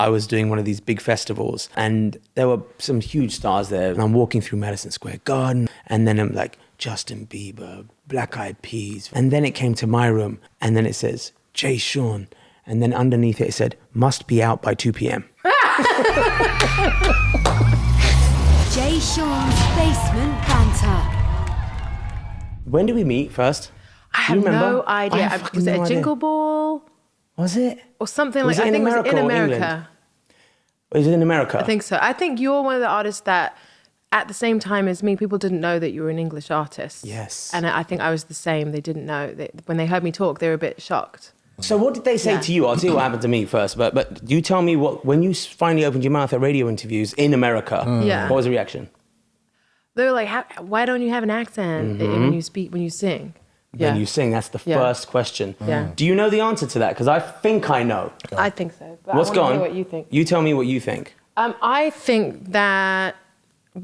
I was doing one of these big festivals and there were some huge stars there. And I'm walking through Madison Square Garden and then I'm like, Justin Bieber, Black Eyed Peas. And then it came to my room and then it says, Jay Sean. And then underneath it said, must be out by 2 p.m. Jay Sean's Basement Banter. When did we meet first? I have no idea. Was it a Jingle Ball? Was it? Or something like that. I think it was in America. Was it in America? I think so. I think you're one of the artists that, at the same time as me, people didn't know that you were an English artist. Yes. And I think I was the same. They didn't know. When they heard me talk, they were a bit shocked. So what did they say to you? I'll tell you what happened to me first. But you tell me when you finally opened your mouth at radio interviews in America, what was the reaction? They were like, why don't you have an accent when you speak, when you sing? When you sing, that's the first question. Yeah. Do you know the answer to that? Because I think I know. I think so. But What's I gone? know what you think. You tell me what you think. I think that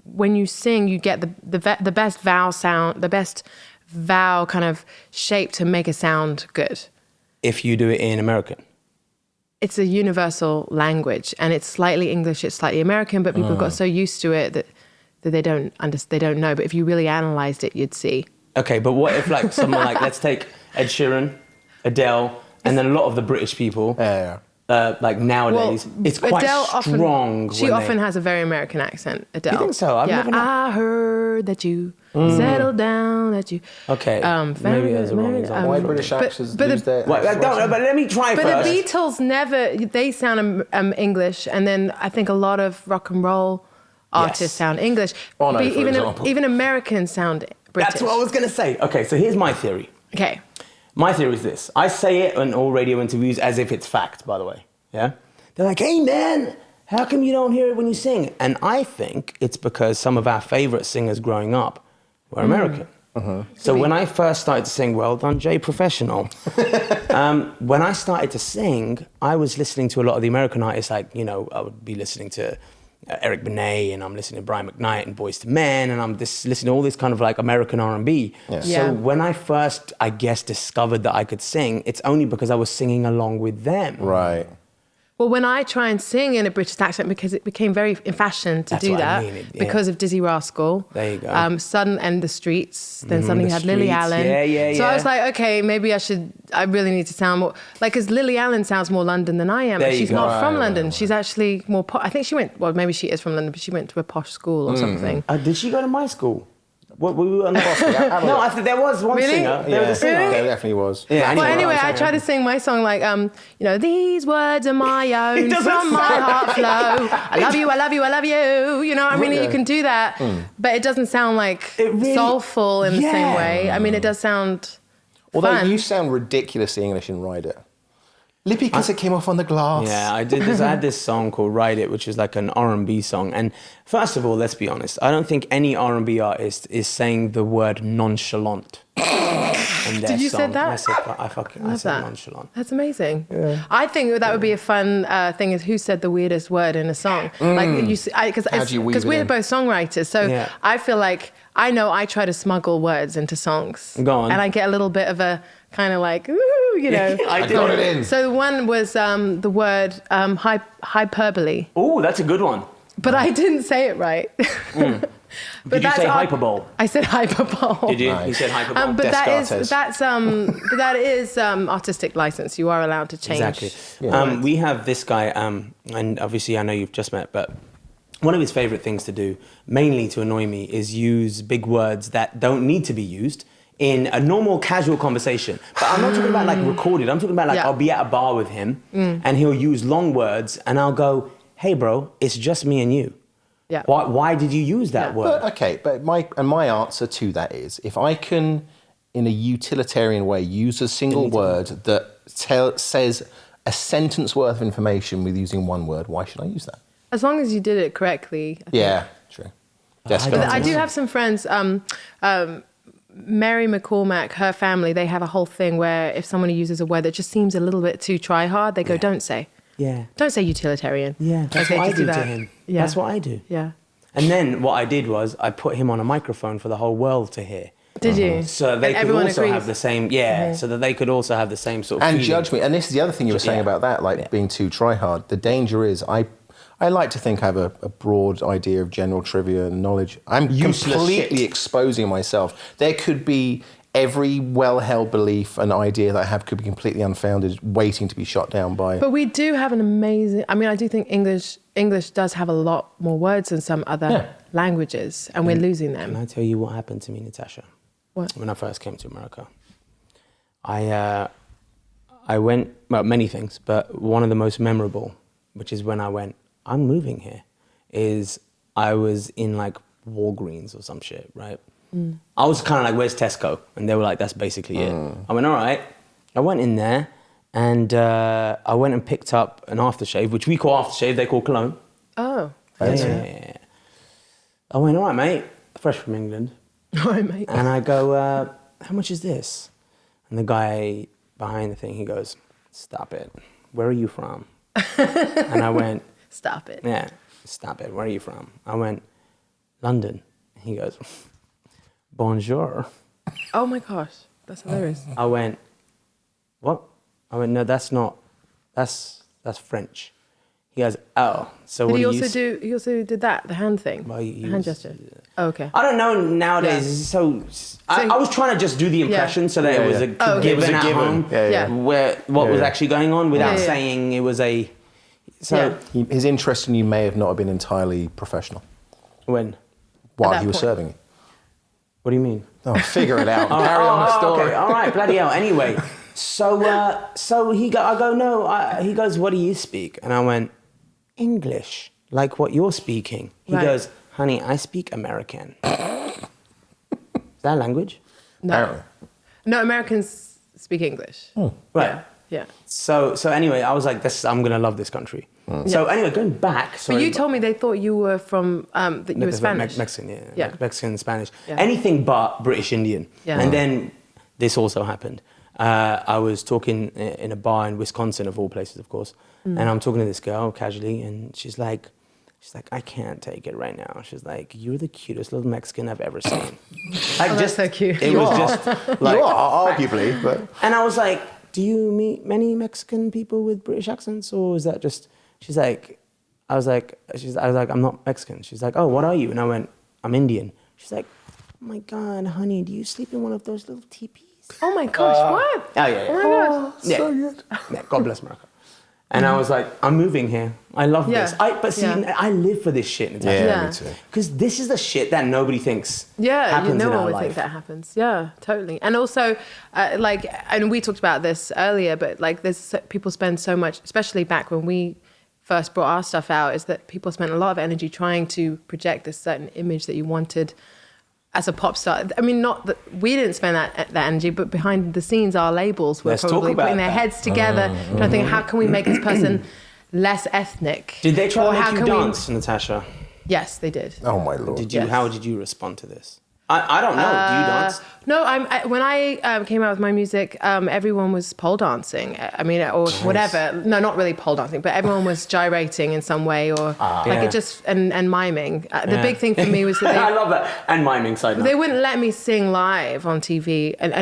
when you sing, you get the best vowel sound, the best vowel kind of shape to make a sound good. If you do it in American? It's a universal language, and it's slightly English, it's slightly American, but people got so used to it that they don't know. But if you really analysed it, you'd see. Okay, but what if like someone like, let's take Ed Sheeran, Adele, and then a lot of the British people, like nowadays, it's quite Adele strong. She often has a very American accent, Adele. You think so? I've never known. I heard that you settled down, that you... Okay, maybe that's a wrong example. Why British actors lose their... But let me try first. But the Beatles they sound English, and then I think a lot of rock and roll artists sound English. Bono, for example. Even Americans sound British. That's what I was going to say. Okay, so here's my theory. Okay. My theory is this. I say it in all radio interviews as if it's fact, by the way. Yeah? They're like, hey, man, how come you don't hear it when you sing? And I think it's because some of our favorite singers growing up were American. So when I first started to sing, well done, Jay, professional. When I started to sing, I was listening to a lot of the American artists, like, I would be listening to Eric Benet, and I'm listening to Brian McKnight and Boyz II Men, and I'm just listening to all this kind of like American R&B. Yeah. So when I first, I guess, discovered that I could sing, it's only because I was singing along with them. Right. Well, when I try and sing in a British accent, because it became very in fashion to do that, because of Dizzy Rascal. There you go. Sudden and the Streets. Then suddenly you had Lily Allen. So I was like, okay, maybe I really need to sound more, like, because Lily Allen sounds more London than I am. But she's not from London. She's actually more, I think she went, well, maybe she is from London, but she went to a posh school or something. Did she go to my school? What, we were on the bus. No, I think there was one singer. There was a singer. There definitely was. Yeah, well, anyway, I try to sing my song like, these words are my own, from my heart flow. I love you, I love you, I love you. You can do that, but it doesn't sound like soulful in the same way. I mean, it does sound fun. You sound ridiculously English in Ride It. Lippy because it came off on the glass. Yeah, I had this song called Ride It, which is like an R&B song. And first of all, let's be honest, I don't think any R&B artist is saying the word nonchalant in their Did you song. say that? I said nonchalant. That's amazing. Yeah. I think that would be a fun thing, is who said the weirdest word in a song. Because we're both songwriters, so I feel like I know I try to smuggle words into songs. Go on. And I get a little bit of a kind of like, ooh, I got it in. So one was the word hyperbole. Oh, that's a good one. But I didn't say it right. Did you say hyperbole? I said hyperbole. Did you? You said hyperbole. But that is artistic license. You are allowed to change. Exactly. We have this guy, and obviously I know you've just met, but one of his favorite things to do, mainly to annoy me, is use big words that don't need to be used in a normal casual conversation. But I'm not talking about like recorded. I'm talking about like I'll be at a bar with him and he'll use long words and I'll go, hey bro, it's just me and you. Yeah. Why did you use that word? But my answer to that is, if I can, in a utilitarian way, use a single word that says a sentence worth of information with using one word, why should I use that? As long as you did it correctly. Yeah, true. But I do have some friends, Mary McCormack, her family, they have a whole thing where if someone uses a word that just seems a little bit too try-hard, they go, don't say. Yeah. Don't say utilitarian. Yeah, that's what I do to him. Yeah. That's what I do. Yeah. And then what I did was I put him on a microphone for the whole world to hear. Did you? So they And could everyone also agrees? have the same, so that they could also have the same sort of And feeling. judge me. And this is the other thing you were saying about that, like being too try-hard. The danger is I like to think I have a broad idea of general trivia and knowledge. I'm Useless completely shit. exposing myself. There could be every well-held belief and idea that I have could be completely unfounded, waiting to be shot down by... But we do have an amazing... I mean, I do think English does have a lot more words than some other languages, and we're losing them. Can I tell you what happened to me, Natasha? What? When I first came to America. I went, well, many things, but one of the most memorable, which is when I went, I'm moving here, is I was in like Walgreens or some shit, right? I was kind of like, where's Tesco? And they were like, that's basically it. I went, all right. I went in there and I went and picked up an aftershave, which we call aftershave, they call cologne. Oh. Yeah. I went, all right, mate, fresh from England. All right, mate. And I go, how much is this? And the guy behind the thing, he goes, stop it. Where are you from? And I went, Stop it. yeah, stop it. Where are you from? I went, London. He goes, bonjour. Oh my gosh, that's hilarious. I went, what? I went, no, that's not, that's French. He goes, oh, so Did what he do also you... do? He also did that, the hand thing, Well, he the hand was- gesture. Oh, okay. I don't know nowadays. Yeah. It's so I was trying to just do the impression so that it was a Oh, okay. given It was a at given. home Yeah. where what was actually going on without Yeah. saying it was a... So His interest in you may have not been entirely professional when? while that he was point. serving you. What do you mean? Oh, figure it out. Carry on the story. Okay. All right, bloody hell. Anyway, so I go, no. He goes, what do you speak? And I went, English, like what you're speaking. He Right. goes, honey, I speak American. Is that language? Apparently. No, Americans speak English. Right. Yeah. So anyway, I was like, I'm gonna love this country. So anyway, going back. But Sorry, you told me they thought you were from, that you were Spanish. Mexican, Yeah. Mexican and Spanish. Yeah. Anything but British Indian. Yeah. And then this also happened. I was talking in a bar in Wisconsin, of all places, of course. And I'm talking to this girl casually, and she's like, I can't take it right now. She's like, you're the cutest little Mexican I've ever seen. Like, that's so cute. It was just like, You are, arguably, but... and I was like, do you meet many Mexican people with British accents, or is that just? She's like, I was like, I'm not Mexican. She's like, oh, what are you? And I went, I'm Indian. She's like, oh my God, honey, do you sleep in one of those little teepees? Oh my gosh, what? Oh yeah. Oh my gosh. Yeah. So good. Yeah, God bless America. And I was like, I'm moving here. I love Yeah. this. But see, Yeah. I live for this shit, Natasha. Yeah. Me too. Because this is the shit that nobody thinks Yeah, happens no in one our would life. think that happens. Yeah, totally. And also, and we talked about this earlier, but like, people spend so much, especially back when we first brought our stuff out, is that people spent a lot of energy trying to project this certain image that you wanted as a pop star. I mean, not that we didn't spend that energy, but behind the scenes, our labels were Let's talk probably about putting their that. heads together, trying to think, how can we make this person less ethnic? Did they try Or to how make you can we- dance, Natasha? Yes, they did. Oh, my Lord. Did you? Yes. How did you respond to this? I don't know. Do you dance? No, when I came out with my music, everyone was pole dancing. I mean, or whatever. No, not really pole dancing, but everyone was gyrating in some way, or Yeah. it just and miming. The big thing for me was that I love that. And miming side note. they wouldn't let me sing live on TV, and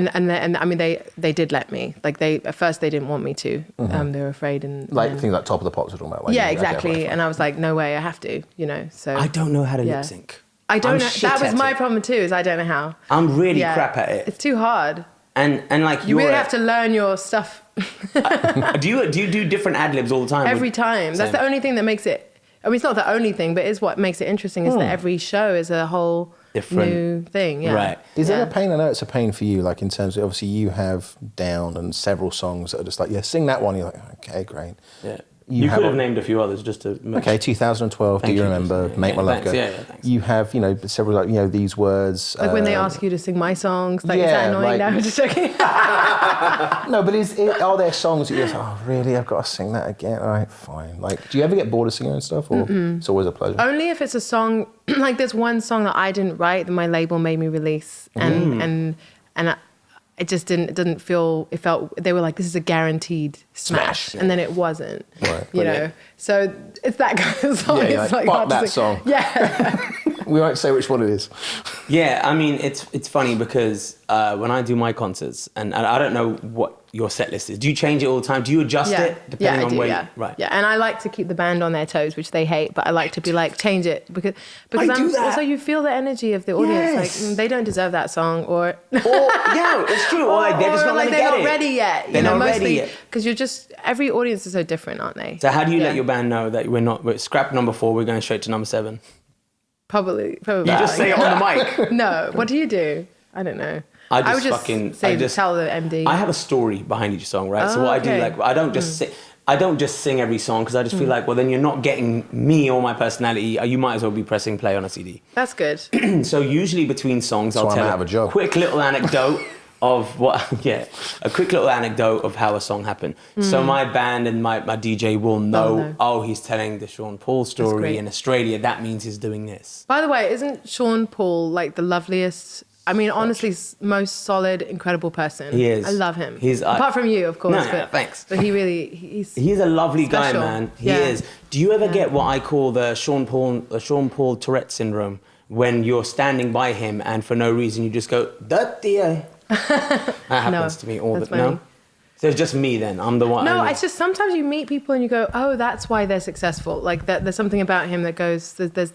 I mean they did let me. Like at first they didn't want me to. They were afraid, and Like then- things like Top of the Pops we're talking about. Like, yeah, okay, exactly. right, fine. And I was like, no way, I have to. So I don't know how to Yeah. lip sync. I don't I'm know. shit That was at my it. problem too. Is I don't know how. I'm really crap at it. It's too hard. And like You really have to learn your stuff do you do different ad libs all the time? every time. That's the only thing that makes it. I mean, it's not the only thing, but it's what makes it interesting. Is that every show is a whole Different. new thing. Yeah. Right. Is Yeah. it a pain? I know it's a pain for you, like in terms of obviously you have Down and several songs that are just like, yeah, sing that one. You're like, okay, great. Yeah. You You have could have a- named a few others just to. Okay, 2012, Thank Do You you. Remember, Yeah, Make My Love thanks. Go. Yeah, thanks. You have, several, like, these words. Like when they ask you to sing my songs, like, is yeah, that annoying? like- No, I'm just joking. No, but are there songs that you're just, oh, really? I've got to sing that again? All right, fine. Like, do you ever get bored of singing and stuff? Or it's always a pleasure? Only if it's a song, like there's one song that I didn't write that my label made me release, and it just didn't feel. It felt they were like, this is a guaranteed smash, Smash, and then it wasn't. Right. You know, so it's that kind of song. Yeah, you're It's like, hard fuck to that sing. song. Yeah. We won't say which one it is. Yeah, I mean, it's funny because when I do my concerts, and I don't know what your set list is. Do you change it all the time? Do you adjust it depending on where? Yeah, right. Yeah, and I like to keep the band on their toes, which they hate, but I like to be like, change it because also you feel the energy of the audience. Yes. Like they don't deserve that song, or yeah, it's true. Or like they're just not like gonna they're get not it. ready yet. They're not ready yet. Because you're just every audience is so different, aren't they? So how do you let your band know that we're scrap number 4, we're going straight to number 7? Probably. You just say it on the mic. No, what do you do? I don't know. I would just tell the MD. I have a story behind each song, right? So what I do, like, I don't just sing every song because I just feel like, well, then you're not getting me or my personality. You might as well be pressing play on a CD. That's good. So usually between songs, I'll tell a quick little anecdote of a quick little anecdote of how a song happened. So my band and my DJ will know, oh, he's telling the Sean Paul story in Australia. That means he's doing this. By the way, isn't Sean Paul like the loveliest? I mean, honestly, most solid, incredible person. He is. I love him. He's apart from you, of course. No, thanks. But he's a lovely special. guy, man. He is. Do you ever get what I call the Sean Paul Tourette syndrome, when you're standing by him and for no reason you just go, that happens to me all the time. No? So it's just me then. I'm the one. No, it's just sometimes you meet people and you go, oh, that's why they're successful. Like that, there's something about him that goes. There's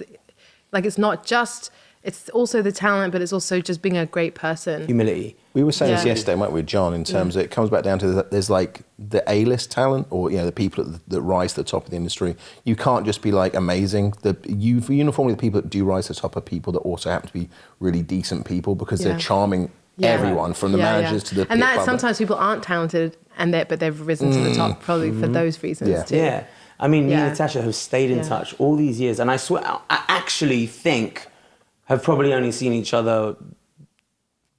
like it's not just. It's also the talent, but it's also just being a great person. Humility. We were saying this yesterday, weren't we, John, in terms of it comes back down to there's like the A-list talent, or the people that rise to the top of the industry. You can't just be like amazing. Uniformly, the people that do rise to the top are people that also happen to be really decent people because they're charming everyone from the managers to the and that sometimes people aren't talented but they've risen to the top probably for those reasons too. Yeah, I mean, me and Natasha have stayed in touch all these years, and I swear, I actually think have probably only seen each other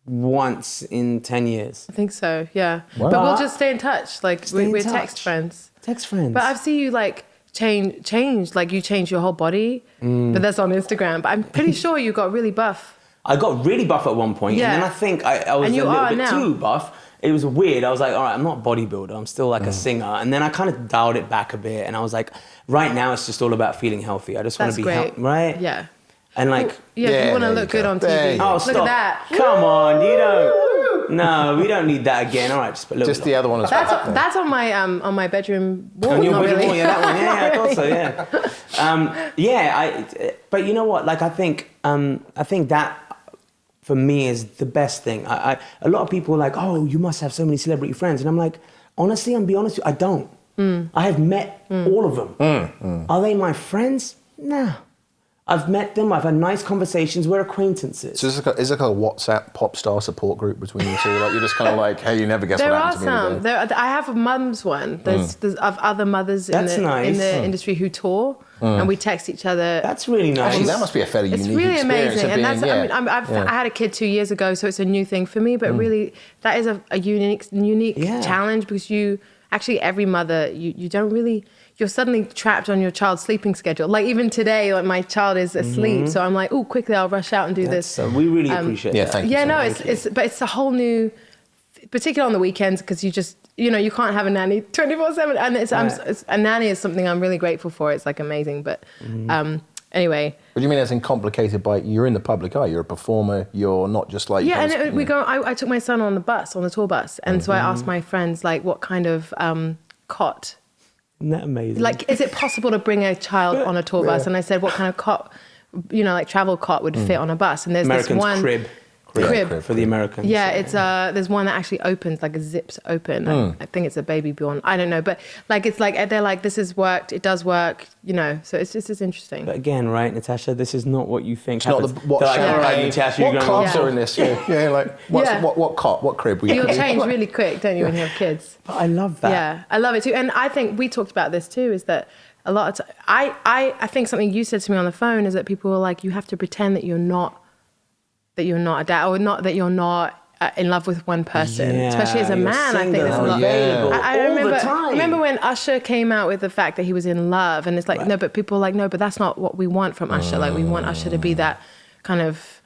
once in 10 years. I think so, yeah. Wow. But we'll just stay in touch. Like we're text friends. Text friends. But I've seen you like change, like you changed your whole body. But that's on Instagram. But I'm pretty sure you got really buff. I got really buff at one point, and then I think I was a little bit too buff. It was weird. I was like, all right, I'm not a bodybuilder. I'm still like a singer. And then I kind of dialed it back a bit, and I was like, right now it's just all about feeling healthy. I just want to be healthy, right? Yeah. And like, you want to look good on TV. Oh, look stop. at that. Come on, you don't. No, we don't need that again. All right, just put a little just the other one as well. That's on my bedroom wall. On your not bedroom really. wall, yeah, that one. Yeah, I thought so. Yeah. But you know what? Like, I think that for me is the best thing. A lot of people are like, oh, you must have so many celebrity friends, and I'm like, honestly, I'm be honest with you, I don't. I have met all of them. Are they my friends? Nah. I've met them. I've had nice conversations. We're acquaintances. So is there like a WhatsApp pop star support group between you two? Like you're just kind of like, hey, you never guess what happened to me today. I have a mum's one. There's other mothers in the industry who tour, and we text each other. That's really nice. Actually, that must be a fairly unique really experience. It's really amazing, and I I had a kid 2 years ago, so it's a new thing for me. But really, that is a unique challenge because every mother you don't really. You're suddenly trapped on your child's sleeping schedule. Like even today, like my child is asleep, so I'm like, oh, quickly, I'll rush out and do this. So we really appreciate that. Yeah, thank you. Yeah, no, it's a whole new, particularly on the weekends, because you just, you can't have a nanny 24/7, and a nanny is something I'm really grateful for. It's like amazing, but anyway. What do you mean as in complicated by, you're in the public eye, you're a performer, you're not just like... Yeah, I took my son on the tour bus, and so I asked my friends, like, what kind of cot... Isn't that amazing? Like, is it possible to bring a child on a tour bus? And I said, what kind of cot, like travel cot would fit on a bus? And there's Americans, this one... crib for the Americans. Yeah, it's there's one that actually opens, like a zips open. I think it's a baby born. I don't know, but like it's like they're like, this has worked. It does work, So it's interesting. But again, right, Natasha, this is not what you think. It's not what clubs are in this? Yeah, like what cot, what crib? You'll change really quick, don't you, when you have kids? But I love that. Yeah, I love it too. And I think we talked about this too. Is that a lot of I think something you said to me on the phone is that people were like, you have to pretend that you're not a dad, or not that you're not in love with one person, especially as a man. I think there's a lot. I remember when Usher came out with the fact that he was in love, and it's like no, but people are like, no, but that's not what we want from Usher. Like we want Usher to be that kind of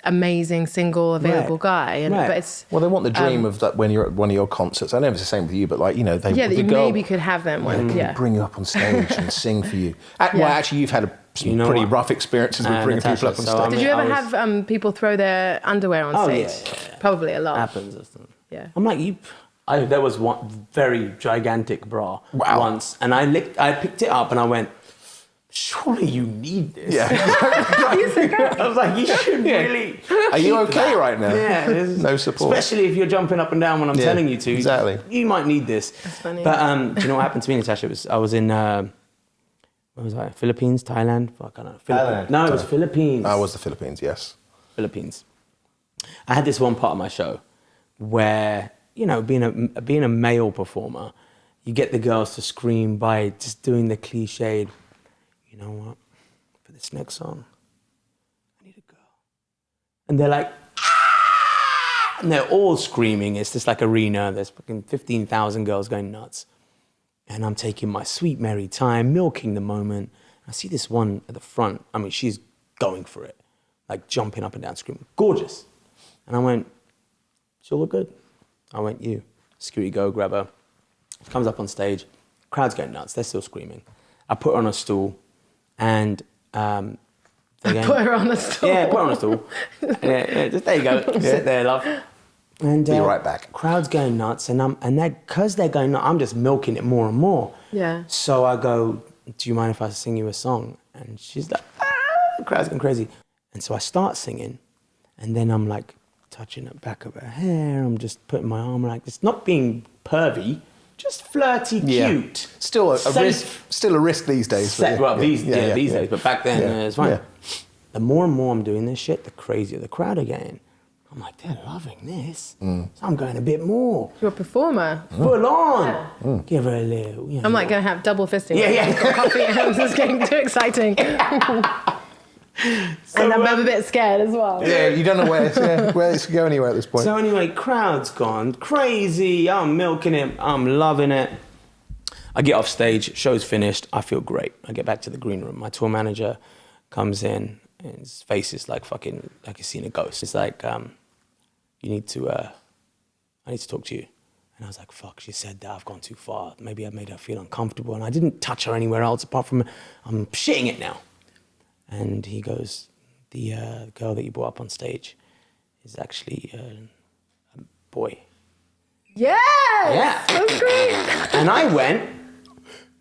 amazing single available guy. And but it's they want the dream of that when you're at one of your concerts. I know it's the same with you, but like that you maybe could have them one. Bring you up on stage and sing for you. Well, actually, you've had some pretty rough experiences with bringing Natasha, people up on so stage. Did you ever have people throw their underwear on stage? Yeah. Probably a lot. Happens. Yeah. I'm like, there was one very gigantic bra once, and I picked it up and I went, surely you need this. Yeah. I was like, you should really. Are you okay right now? Yeah. No support. Especially if you're jumping up and down when I'm telling you to. Exactly. You might need this. That's funny. But do you know what happened to me, Natasha? I was in, where was I? Philippines, Thailand? Fuck, I don't know. Thailand. No, it was Philippines. I was the Philippines, yes. Philippines. I had this one part of my show where, you know, being a male performer, you get the girls to scream by just doing the cliched, you know what, for this next song, I need a girl. And they're like, ah! And they're all screaming. It's just like arena. There's fucking 15,000 girls going nuts. And I'm taking my sweet merry time, milking the moment. I see this one at the front. I mean, she's going for it, like jumping up and down, screaming, gorgeous. And I went, she'll look good. I went, you. Security go, grab her. She comes up on stage. Crowd's going nuts. They're still screaming. I put her on a stool, and Put her on a stool. Yeah, put her on a stool. Just there you go. Sit there, love. And Be right back. Crowd's going nuts, and because they're going nuts, I'm just milking it more and more. Yeah. So I go, do you mind if I sing you a song? And she's like, ah! The crowd's going crazy. And so I start singing, and then I'm like touching the back of her hair. I'm just putting my arm like this, not being pervy, just flirty, cute. Still a risk these days. These days, but back then it's fine. Yeah. The more and more I'm doing this shit, the crazier the crowd are getting. I'm like, they're loving this. So I'm going a bit more. You're a performer. Full on. Give her a little. You know. I'm like going to have double fisting. Yeah. Got coffee and this is getting too exciting. And I'm a bit scared as well. Yeah, you don't know where it's go anywhere at this point. So anyway, crowd's gone crazy. I'm milking it. I'm loving it. I get off stage. Show's finished. I feel great. I get back to the green room. My tour manager comes in. And his face is like fucking, like he's seen a ghost. It's like, I need to talk to you. And I was like, fuck, she said that, I've gone too far. Maybe I made her feel uncomfortable. And I didn't touch her anywhere else apart from, I'm shitting it now. And he goes, the girl that you brought up on stage is actually a boy. Yes! Yeah. That's great. And I went,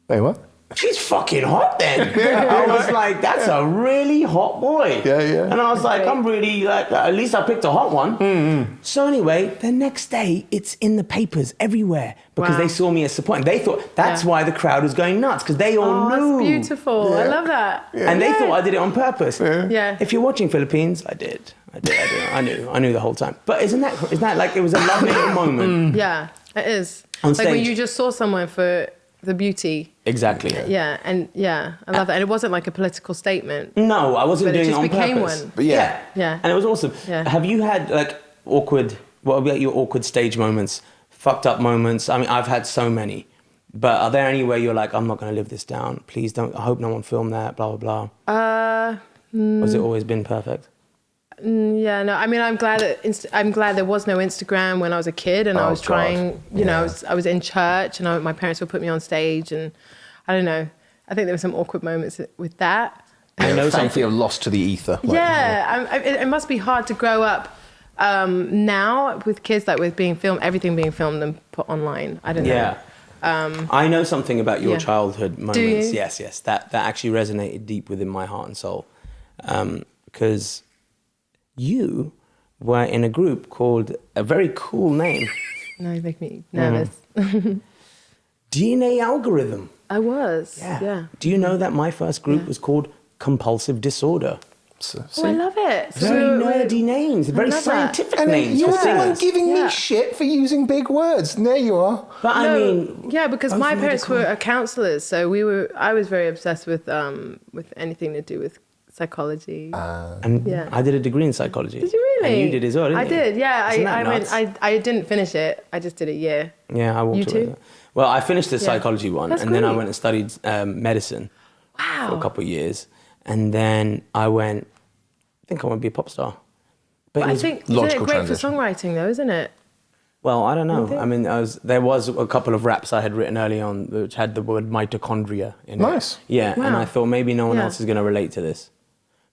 Hey, what? she's fucking hot then. I was like, that's a really hot boy. Yeah. And I was like, I'm really like, at least I picked a hot one. Mm-hmm. So anyway, the next day, it's in the papers everywhere because they saw me as supporting. They thought that's why the crowd was going nuts because they all knew. That's beautiful. Yeah. I love that. Yeah. And they thought I did it on purpose. Yeah. If you're watching Philippines, I did. I knew the whole time. But isn't that like, it was a lovely little moment. Yeah, it is. On like when stage. you just saw someone for the beauty. Exactly. Yeah, and I love that. And it wasn't like a political statement. No, I wasn't But it doing it just on became purpose. one. But yeah. Yeah. And it was awesome. Yeah. Have you had like what about your awkward stage moments, fucked up moments? I mean, I've had so many. But are there any where you're like, I'm not going to live this down. Please don't. I hope no one filmed that, blah, blah, blah. Or has it always been perfect? Yeah, no. I mean, I'm glad there was no Instagram when I was a kid, and I was trying. You know, I was in church, and my parents would put me on stage, and I don't know. I think there were some awkward moments with that. I know Thankfully, I'm lost to the ether. It must be hard to grow up now with kids, like with everything being filmed and put online. I don't know. Yeah. I know something about your childhood moments. Do you? Yes. That actually resonated deep within my heart and soul. Because you were in a group called a very cool name. No, you make me nervous. DNA Algorithm. I was. Yeah. Do you know that my first group was called Compulsive Disorder? I love it. Very nerdy names, very scientific names You're for the one singers. giving me shit for using big words. And there you are. But I mean, because my parents were counsellors, so I was very obsessed with anything to do with psychology. and I did a degree in psychology. Did you really? And you did as well, didn't you? I did, yeah. Isn't that nuts? I didn't finish it. I just did a year. Yeah, I walked You away. too? Well, I finished the psychology one, That's and then I great. went and studied medicine Wow. for a couple of years, and then I think I want to be a pop star. But I think isn't it logical great transition. for songwriting though, isn't it? Well, I don't know. I mean, there was a couple of raps I had written early on which had the word mitochondria in it. Nice. Yeah, and Wow. I thought maybe no one else is going to relate to this.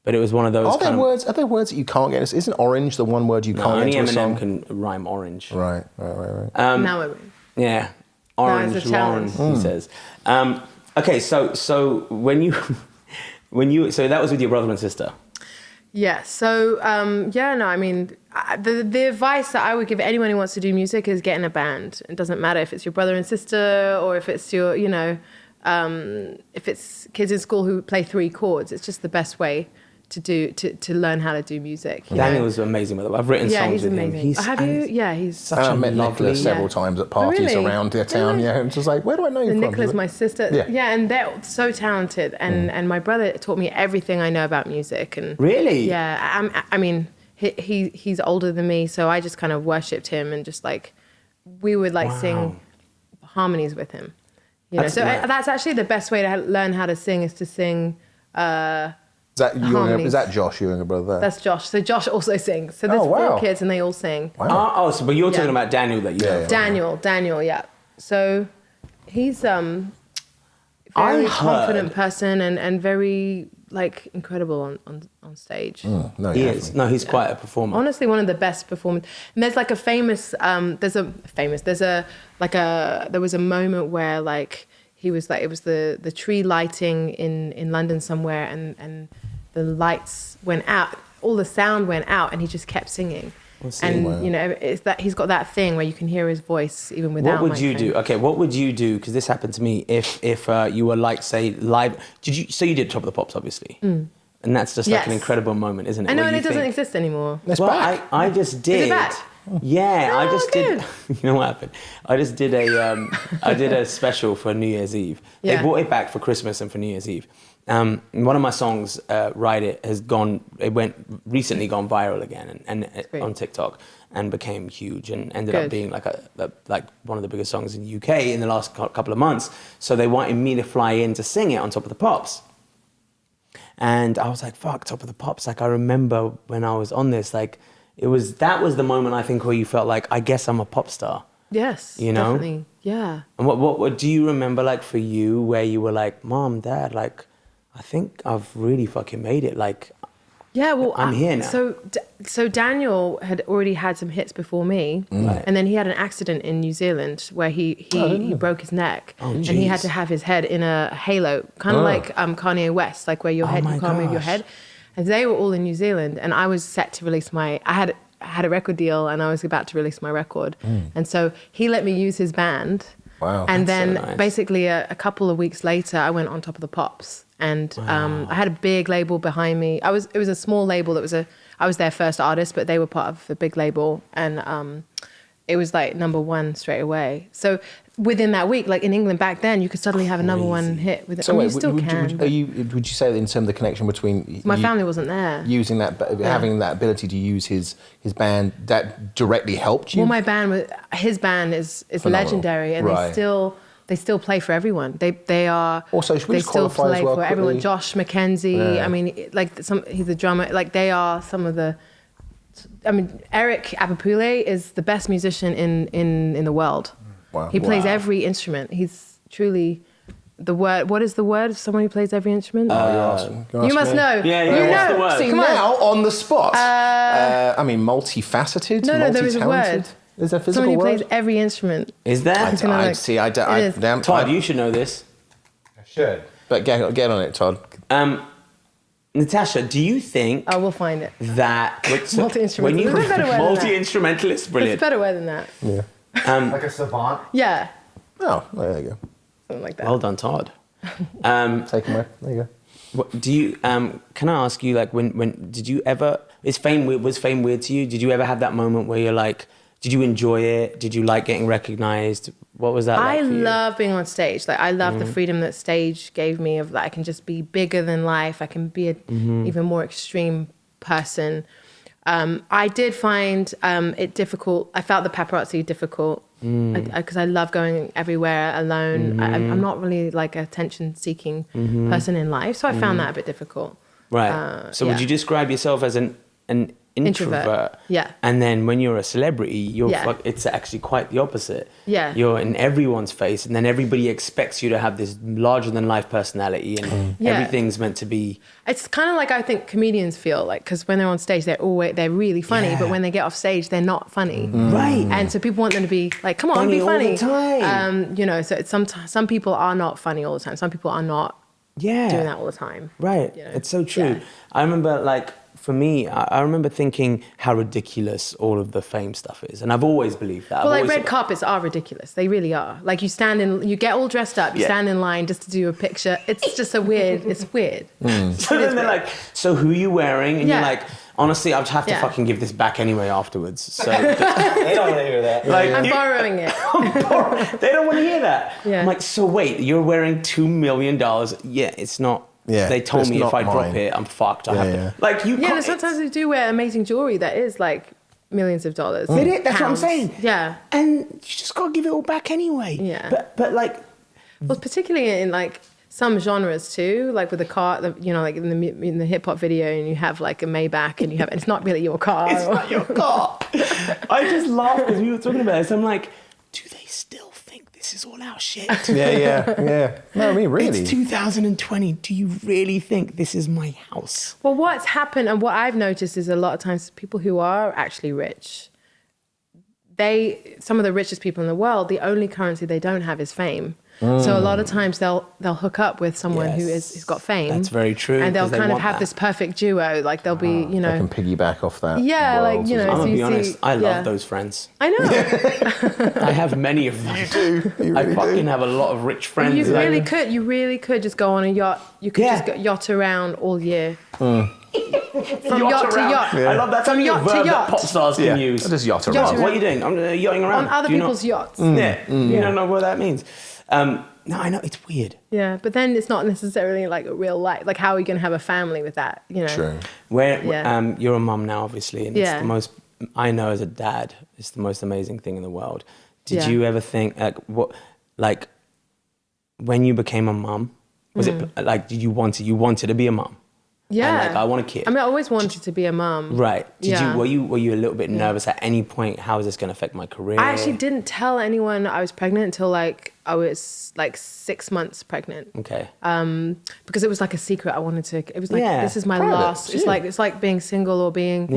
But it was one of those Are there words that you can't get? Isn't orange the one word you can't only get into a song? Eminem can rhyme orange. Right. Now we're in. Yeah, orange it's a Lauren, challenge. he says. Okay, so when you so that was with your brother and sister. Yeah. So I mean, the advice that I would give anyone who wants to do music is get in a band. It doesn't matter if it's your brother and sister or if it's your, if it's kids in school who play 3 chords. It's just the best way to learn how to do music. Daniel was amazing with it. I've written songs he's with amazing. him. Have you? Yeah, he's such I a met lovely. Nicholas several times at parties really? around their town. Yeah, and just like, where do I know you from? Nicholas, my sister. Yeah. And they're so talented. And my brother taught me everything I know about music. And Really? yeah, I mean, he's older than me, so I just kind of worshipped him and just like we would like sing harmonies with him. That's nice. That's actually the best way to learn how to sing is to sing. Is that Josh, your younger brother there? That's Josh. So Josh also sings. So there's Oh, wow. 4 kids and they all sing. Wow. But you're talking Yeah. about Daniel that you have. Daniel, yeah. So he's I very heard- confident person and very like incredible on stage. No, He yeah, is. No, he's quite a performer. Honestly, one of the best performers. And there's like a famous. There was a moment where like he was like it was the tree lighting in London somewhere and the lights went out, all the sound went out, and he just kept singing. And it's that he's got that thing where you can hear his voice even without. What would you microphone. do? Okay, what would you do? Because this happened to me. If you were like, say, live. So you did Top of the Pops, obviously, and that's just like an Yes. incredible moment, isn't it? I know, where and you it doesn't think, exist anymore. It's Well, back. I just did. Is it back? Yeah, I Oh, just did. good. You know what happened? I just did a special for New Year's Eve. They Yeah. brought it back for Christmas and for New Year's Eve. One of my songs, "Ride It," recently gone viral again and great. on TikTok and became huge and ended up Good. being like one of the biggest songs in the UK in the last couple of months. So they wanted me to fly in to sing it on Top of the Pops. And I was like, fuck, Top of the Pops. Like, I remember when I was on this, like, that was the moment I think where you felt like, I guess I'm a pop star. Yes, You know? definitely. Yeah. And what do you remember, like, for you, where you were like, Mom, Dad, like, I think I've really fucking made it. Like, Yeah, well, I'm here now. So Daniel had already had some hits before me, Right. and then he had an accident in New Zealand where he broke his neck, and he had jeez. to have his head in a halo, kind of like Kanye West, like where your head my you can't move your gosh. head. And they were all in New Zealand, and I was set to release I had a record deal, and I was about to release my record, and so he let me use his band. Wow. And That's so then nice. basically a couple of weeks later, I went on Top of the Pops, and I had a big label behind me. It was a small label I was their first artist, but they were part of the big label, and it was like #1 straight away. So within that week, like in England back then, you could suddenly have a #1 hit with it. So I mean, wait, you still can. would you say that in terms of the connection between My family wasn't there. using that, having that ability to use his band, that directly helped you? Well, his band is Phenomenal. legendary, and Right. they still play for everyone. They are Also, should we they just still qualify as play well for everyone. quickly? Josh McKenzie. Yeah. I mean, like he's a drummer. Like they are some of the. I mean, Eric Abapule is the best musician in the world. Wow. He plays Wow. every instrument. He's truly the word. What is the word of someone who plays every instrument? You're asking. You must know. Yeah, You yeah, what's know. the word? See, Come on. now on the spot. I mean, multifaceted. No, there is a multi-talented? word. Is there a physical Someone who word? plays every instrument. Is there? gonna look. See, I don't. It is. Damn, Todd, you should know this. I should. But get on it, Todd. Natasha, do you think I will find it. that Multi-instrumentalist. when you There's a better word than that. multi-instrumentalist, It's a brilliant. better word than that. Yeah. Like a savant. Yeah, Oh, there you go. something like that. Well done, Todd. Take him away. There you go. What, do you? Can I ask you, like, when did you ever? Was fame weird to you? Did you ever have that moment where you're like, did you enjoy it? Did you like getting recognized? What was that like I for you? love being on stage. Like I love the freedom that stage gave me of like I can just be bigger than life. I can be an even more extreme person. I did find it difficult. I felt the paparazzi difficult because I love going everywhere alone. I'm not really like a attention-seeking person in life, so I found that a bit difficult. Right. So would yeah. you describe yourself as an introvert. Yeah. And then when you're a celebrity, Yeah. it's actually quite the opposite. Yeah. You're in everyone's face, and then everybody expects you to have this larger than life personality, and Yeah. everything's meant to be. It's kind of like I think comedians feel like, because when they're on stage, they're really funny, but when they get off stage, they're not funny. Right. And so people want them to be like, come on, Funny be all funny. the time. You know, so it's some people are not funny all the time. Some people are not Yeah. doing that all the time. Right. You know? It's so true. Yeah. I remember, like, for me, I remember thinking how ridiculous all of the fame stuff is. And I've always believed that. Well, I've like always red carpets are ridiculous. They really are. Like you get all dressed up, you stand in line just to do a picture. It's just it's weird. So then they're like, so who are you wearing? And Yeah. you're like, honestly, I'd have to Yeah. fucking give this back anyway afterwards. So they don't want to hear that. Like, I'm borrowing it. they don't want to hear that. Yeah. I'm like, so wait, you're wearing $2 million? Yeah, it's not. Yeah, they told it's me if not I drop mine. it, I'm fucked. I have Yeah, to. yeah. Like, you Yeah, can't. and sometimes they do wear amazing jewelry that is like millions of dollars. That's what I'm pounds. saying. Yeah. And you just got to give it all back anyway. Yeah. But like, Well, particularly in like some genres too, like with the car, you know, like in the hip hop video, and you have like a Maybach, and and it's not really your car. it's not your car. I just laugh because we were talking about this. I'm like, do they still think this is all our shit? Yeah. No, I mean, really. It's 2020. Do you really think this is my house? Well, what's happened and what I've noticed is a lot of times people who are actually rich, some of the richest people in the world, the only currency they don't have is fame. So a lot of times they'll hook up with someone who's got fame. That's very true. And they'll 'cause they you know, want have that. this perfect duo. Like they'll be, you They know, can piggyback off that. Yeah, like, world you as know, I'm well. gonna be you honest. see- I love yeah. those friends. I know. I have many of them. You do. You I really fucking do. have a lot of rich friends. You like- really could just go on a yacht. You could Yeah. just go yacht around all year. From Yacht yacht to around. yacht. I love that. From From yacht yacht to verb yacht. that pop stars Yeah, can use. just yacht Yacht, around. what are you doing? I'm yachting around. On other Do you people's yachts. Yeah. You don't know what that means. No, I know. It's weird. Yeah, but then it's not necessarily like a real life. Like, how are you going to have a family with that? You know. True. Where you're a mum now, obviously, and it's Yeah. the most. I know as a dad, it's the most amazing thing in the world. Did Yeah. you ever think when you became a mum? Was it like did you wanted to be a mum? Yeah. And, like, I want a kid. I mean, I always wanted to be a mum. Right. Yeah. Were you a little bit nervous at any point? How is this going to affect my career? I actually didn't tell anyone I was pregnant until like I was like 6 months pregnant. Okay. Because it was like a secret. I wanted to. It was like this is my private, last. It's like being single or being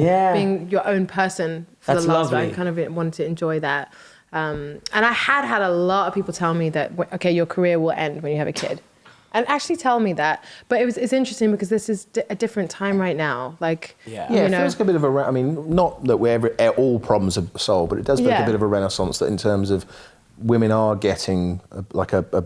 your own person for That's the last. lovely. I kind of wanted to enjoy that. And I had a lot of people tell me that okay, your career will end when you have a kid. And actually tell me that, but it's interesting because this is a different time right now. Like, Yeah. Yeah, you it know, feels like a bit of a. I mean, not that all problems are solved, but it does feel like a Yeah. bit of a renaissance that in terms of women are getting a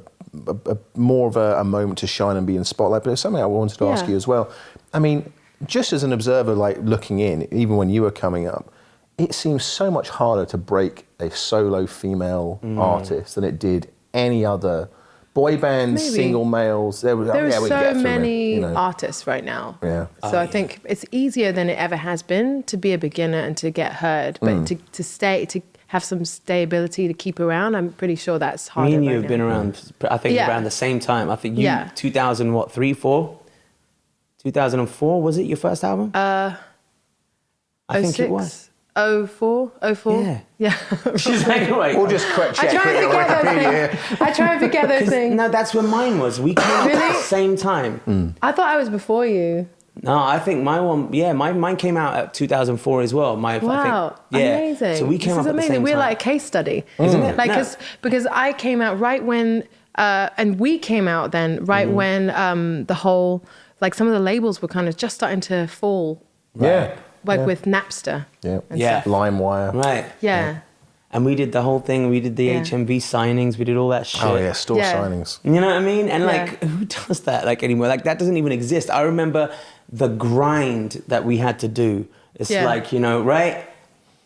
more of a moment to shine and be in the spotlight. But it's something I wanted to ask Yeah. you as well. I mean, just as an observer, like looking in, even when you were coming up, it seems so much harder to break a solo female artist than it did any other boy bands, Maybe. single males. There there are we so get through it, many you know. artists right now. Yeah. So I think it's easier than it ever has been to be a beginner and to get heard, but to stay, to have some stability to keep around, I'm pretty sure that's harder. Me and you right have now. been around, I think, Yeah. around the same time. I think you, Yeah. 2000, what, 3, 4? 2004, was it your first album? I think it was. 04? Yeah. Yeah. She's like, wait. We'll just correct I check try and it on forget those Wikipedia. things. I try and forget those things. No, that's when mine was. We came out at Really? the same time. I thought I was before you. No, I think mine came out at 2004 as well. I Wow, think, yeah. amazing. So we came this up is at the amazing. same We're time. like a case study. Isn't it? Like, No. because I came out right when, and we came out then, right when the whole, like some of the labels were kind of just starting to fall, Yeah. like with Napster. Yeah. and Yeah. stuff. LimeWire. Right. Yeah. And we did the whole thing. We did the Yeah. HMV signings. We did all that shit. Oh yeah, store Yeah. signings. You know what I mean? And Yeah. like, who does that like anymore? Like that doesn't even exist. I remember the grind that we had to do. It's Yeah. like, you know, right?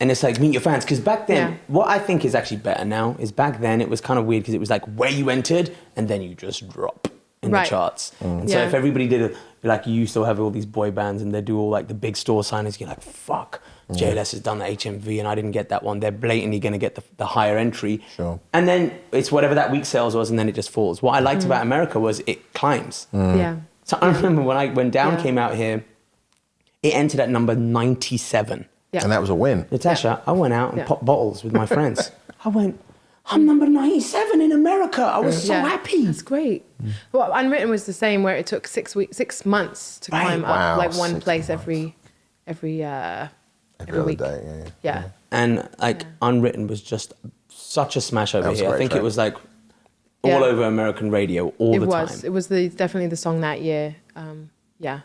And it's like, meet your fans. Because back then, Yeah. what I think is actually better now is back then it was kind of weird because it was like where you entered and then you just drop in Right. the charts. And so Yeah. if everybody did like you used to have all these boy bands and they do all like the big store signings, you're like, fuck, JLS has done the HMV and I didn't get that one. They're blatantly going to get the higher entry. Sure. And then it's whatever that week sales was and then it just falls. What I liked about America was it climbs. Yeah. So I remember when Down Yeah. came out here, It entered at number 97. Yeah. And that was a win. Natasha, I went out and popped bottles with my friends. I went, I'm number 97 in America. I was so happy. That's great. Well, Unwritten was the same, where it took 6 months to climb up like one place every other week. day. Yeah. And like Unwritten was just such a smash over was a here. I great think track. it was like all over American radio all the time. It was definitely the song that year. Yeah.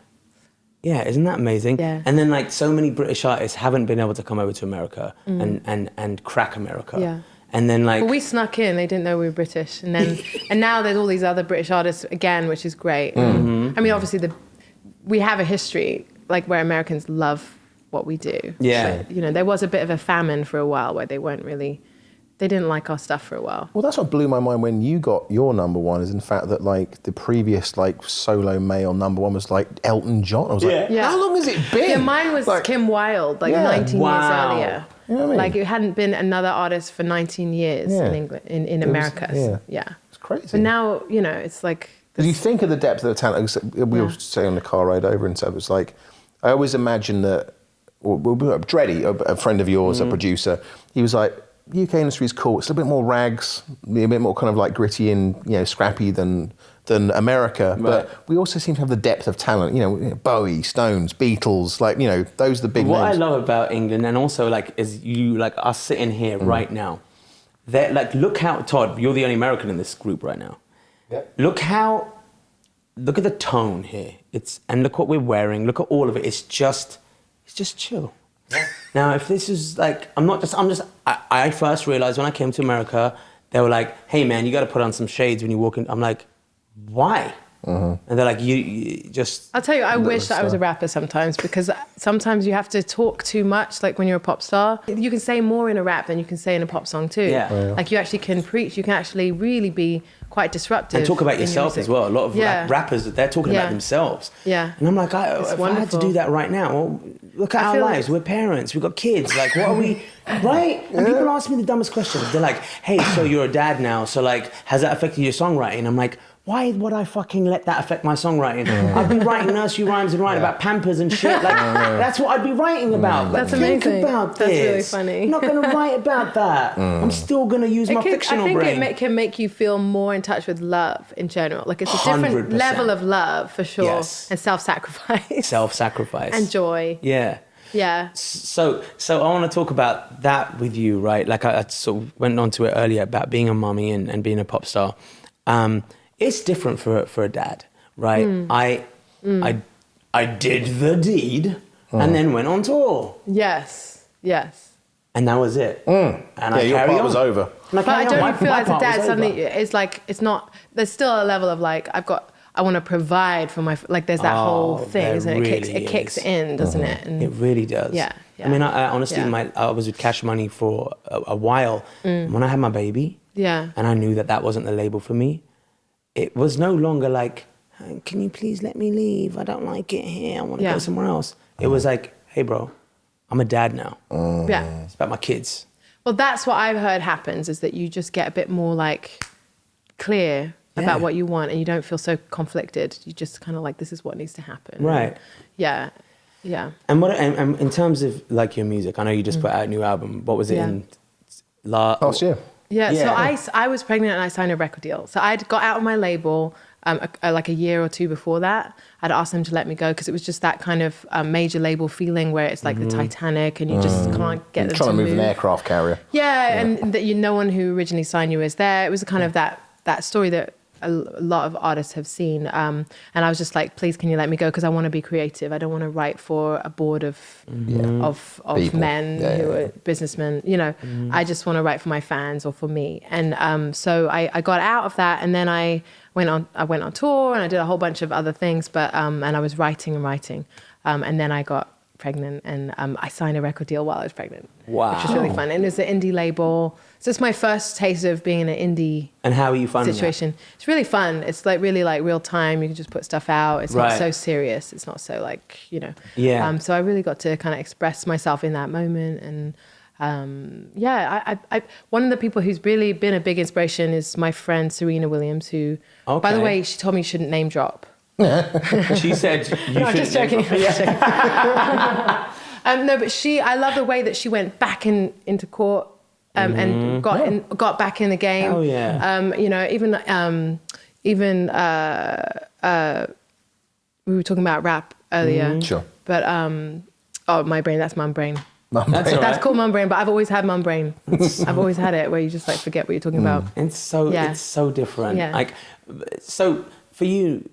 Yeah, isn't that amazing? Yeah. And then like so many British artists haven't been able to come over to America and crack America. Yeah. And then like But we snuck in. They didn't know we were British, and then and now there's all these other British artists again, which is great. I mean, obviously we have a history like where Americans love what we do. Yeah. But, you know, there was a bit of a famine for a while where they didn't like our stuff for a while. Well, that's what blew my mind when you got your number one, is in fact that like the previous like solo male number one was like Elton John. I was like, Yeah. how long has it been? Yeah, mine was like, Kim Wilde, like Yeah. 19 Wow. years earlier. You know what I mean? Like it hadn't been another artist for 19 years in England, in America. yeah. It's crazy. But now, you know, it's like... Because you think of the depth of the talent. We were saying on the car ride over and stuff. It's like, I always imagine that, Dreddy, a friend of yours, a producer, he was like, UK industry is cool. It's a bit more rags, a bit more kind of like gritty and scrappy than America. Right. But we also seem to have the depth of talent. You know, Bowie, Stones, Beatles, like those are the big what names. I love about England, and also like is you like us sitting here right now. That like look how Todd, you're the only American in this group right now. Yep. Look at the tone here. And look what we're wearing. Look at all of it. It's just chill. Yeah. Now, if this is like, I first realized when I came to America, they were like, hey man, you got to put on some shades when you walk in. I'm like, why? And they're like, you just... I'll tell you, I wish that I was a rapper sometimes, because sometimes you have to talk too much, like when you're a pop star. You can say more in a rap than you can say in a pop song too. Yeah. Like you actually can preach, you can actually really be quite disruptive. And talk about in your yourself music. as well. A lot of rappers, they're talking about themselves. Yeah. And I'm like, if I had to wonderful. do that right now, well, look at our feel lives. We're parents. We've got kids. Like, what are we, right? And people ask me the dumbest questions. They're like, hey, so you're a dad now. So like, has that affected your songwriting? I'm like, why would I fucking let that affect my songwriting? I'd be writing nursery rhymes and writing about Pampers and shit. Like, that's what I'd be writing about. Like, That's amazing. Think about this. That's really funny. I'm not going to write about that. I'm still going to use my fictional I think brain. it can make you feel more in touch with love in general. Like it's a different 100%. level of love for sure. Yes. And self-sacrifice. Self-sacrifice. And joy. Yeah. Yeah. So I want to talk about that with you, right? Like I sort of went on to it earlier about being a mummy and being a pop star. It's different for a dad, right? I did the deed and then went on tour. Yes. And that was it. And I your carry part on. was over. And But I carry on. don't feel My as a part dad was suddenly over. it's like it's not. There's still a level of like I want to provide for my like. There's that whole thing, there isn't it? really It kicks is. in, doesn't it? And It really does. Yeah. I mean, I honestly, Yeah. I was with Cash Money for a while. When I had my baby, yeah. and I knew that wasn't the label for me, it was no longer like, can you please let me leave? I don't like it here. I want to go somewhere else. It was like, hey, bro, I'm a dad now. Yeah. It's about my kids. Well, that's what I've heard happens is that you just get a bit more like clear about what you want and you don't feel so conflicted. You just kind of like, this is what needs to happen. Right. Yeah. And and in terms of like your music, I know you just put out a new album. What was it in Last year. Yeah, Yeah. so I was pregnant and I signed a record deal. So I'd got out of my label like a year or two before that. I'd asked them to let me go because it was just that kind of major label feeling where it's like the Titanic and you just can't get them Trying to move an move. aircraft carrier. Yeah, and that no one who originally signed you was there. It was kind of that story that a lot of artists have seen. And I was just like, please, can you let me go? Because I want to be creative. I don't want to write for a board of People. men who are businessmen. You know, I just want to write for my fans or for me. And so I got out of that, and then I went on tour and I did a whole bunch of other things. But and I was writing, and then I got pregnant and I signed a record deal while I was pregnant. Wow. Which was really fun. And it's an indie label. So it's my first taste of being in an indie And how are you finding situation. It's really fun. It's like really like real time. You can just put stuff out. It's not Right. so serious. It's not so like, you know. Yeah. So I really got to kind of express myself in that moment. And I one of the people who's really been a big inspiration is my friend Serena Williams, who, by the Okay. way, she told me you shouldn't name drop. She said you No, should. just joking. Just joking. No, but I love the way that she went back into court and got back in the game. Oh yeah. You know, even we were talking about rap earlier. Sure. But my brain, that's mum brain. Mum brain. That's called mum brain, but I've always had mum brain. I've always had it where you just like forget what you're talking about. It's so different. Yeah. Like, so for you,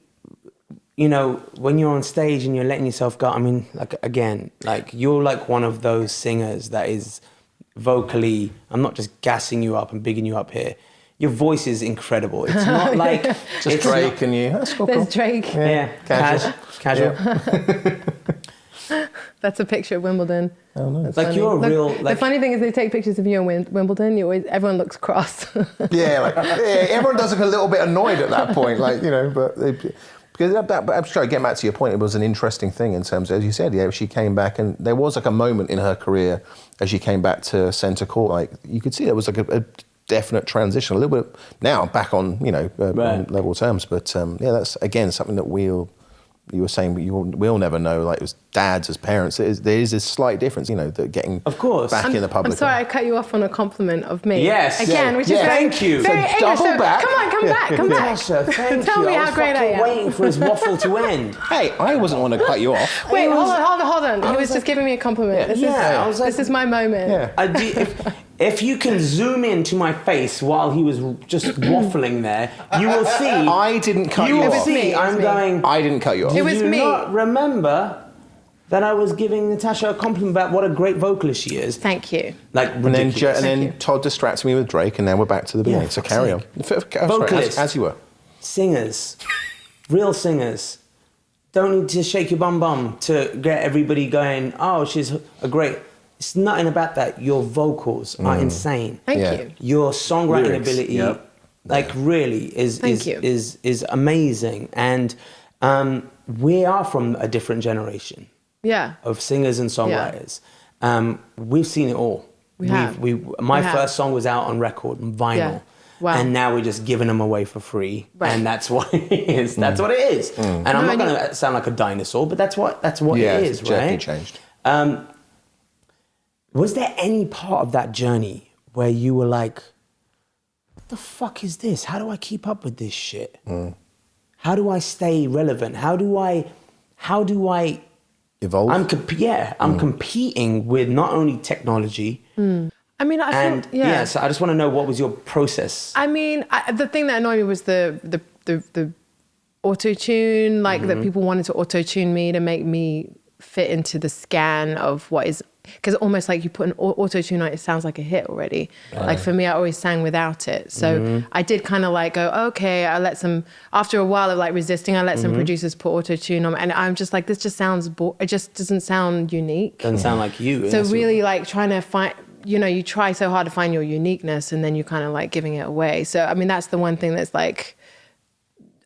you know, when you're on stage and you're letting yourself go, I mean, like, again, like, you're like one of those singers that is vocally, I'm not just gassing you up and bigging you up here. Your voice is incredible. It's not like... Just Drake and you. That's cool. There's Drake. Yeah. Casual. Yeah. That's a picture of Wimbledon. Oh, nice. It's like Funny. you're a Look, real... the Like, funny thing is they take pictures of you in Wimbledon, everyone looks cross. Yeah, everyone does look a little bit annoyed at that point, like, you know, but I'm sorry, getting back to your point, it was an interesting thing in terms of, as you said, yeah, she came back and there was like a moment in her career as she came back to centre court, like you could see there was like a definite transition, a little bit now back on, you know, on level terms, but yeah, that's again something that you were saying, we'll never know, like as dads, as parents, there is a slight difference, you know, that getting of course. back in the public. I'm sorry, I cut you off on a compliment of me. Yes. Again, Yeah. which Yeah. is very, Thank you. very So English. double back. Come back. Natasha, thank Tell you. me I how was great I fucking am. waiting for his waffle to end. Hey, I wasn't want to cut you off. Wait, hold on. He was just giving me a compliment. This is my moment. Yeah. If you can zoom into my face while he was just waffling there, you will see. I didn't cut you will off. see. It was I'm me. going. I didn't cut you off. It was Do you me. not remember that I was giving Natasha a compliment about what a great vocalist she is? Thank you. Like And then, ridiculous. and then Todd distracted me with Drake, and now we're back to the beginning. Yeah, So fuck's carry on. sake. Sorry, Vocalists. as you were. Singers, real singers, don't need to shake your bum to get everybody going, oh, she's a great... It's nothing about that. Your vocals are insane. Thank Yeah. you. Your songwriting Lyrics, ability, yep. like really Thank you. is amazing. And we are from a different generation Yeah. of singers and songwriters. We've seen it all. We have. My We have. first song was out on record, on vinyl. Yeah. Wow. And now we're just giving them away for free. Right. And that's what it is. That's what it is. And I'm not going to sound like a dinosaur, but that's what Yeah, it it's is, definitely right? changed. Was there any part of that journey where you were like, what the fuck is this? How do I keep up with this shit? How do I stay relevant? How do I Evolve. I'm competing with not only technology I mean, I feel, so I just want to know, what was your process? I mean, the thing that annoyed me was the auto-tune, like that people wanted to auto-tune me to make me fit into the scan of what is, because almost like you put an auto-tune on it, sounds like a hit already. Like for me, I always sang without it. So I did kind of like go, okay, I let some, after a while of like resisting, I let some producers put auto-tune on, and I'm just like, this just sounds, it just doesn't sound unique. Doesn't sound like you. So really like trying to find, you know, you try so hard to find your uniqueness and then you're kind of like giving it away. So, I mean, that's the one thing that's like,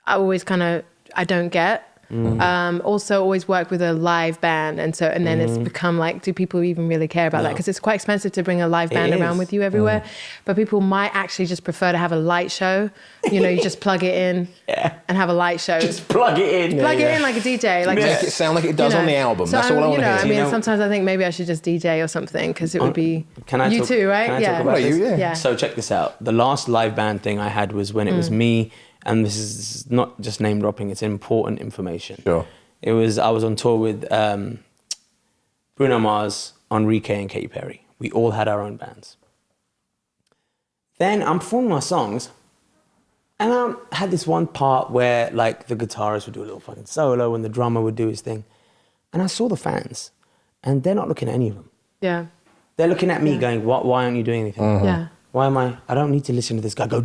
I always kind of, I don't get. Also always work with a live band. And then it's become like, do people even really care about that? Because it's quite expensive to bring a live band around with you everywhere. But people might actually just prefer to have a light show. You know, you just plug it in and have a light show. Just plug it in. Plug it in like a DJ. Like Make it sound like it does on the album. So That's all I want to hear. I mean, sometimes I think maybe I should just DJ or something because it would be Can I you talk, too, right? Can I talk about Well, this? Yeah. So check this out. The last live band thing I had was when it was me, and this is not just name dropping, it's important information. Sure. I was on tour with Bruno Mars, Enrique and Katy Perry. We all had our own bands. Then I'm performing my songs, and I had this one part where like the guitarist would do a little fucking solo and the drummer would do his thing. And I saw the fans, and they're not looking at any of them. Yeah. They're looking at me going, why aren't you doing anything? Yeah. Why am I don't need to listen to this guy go,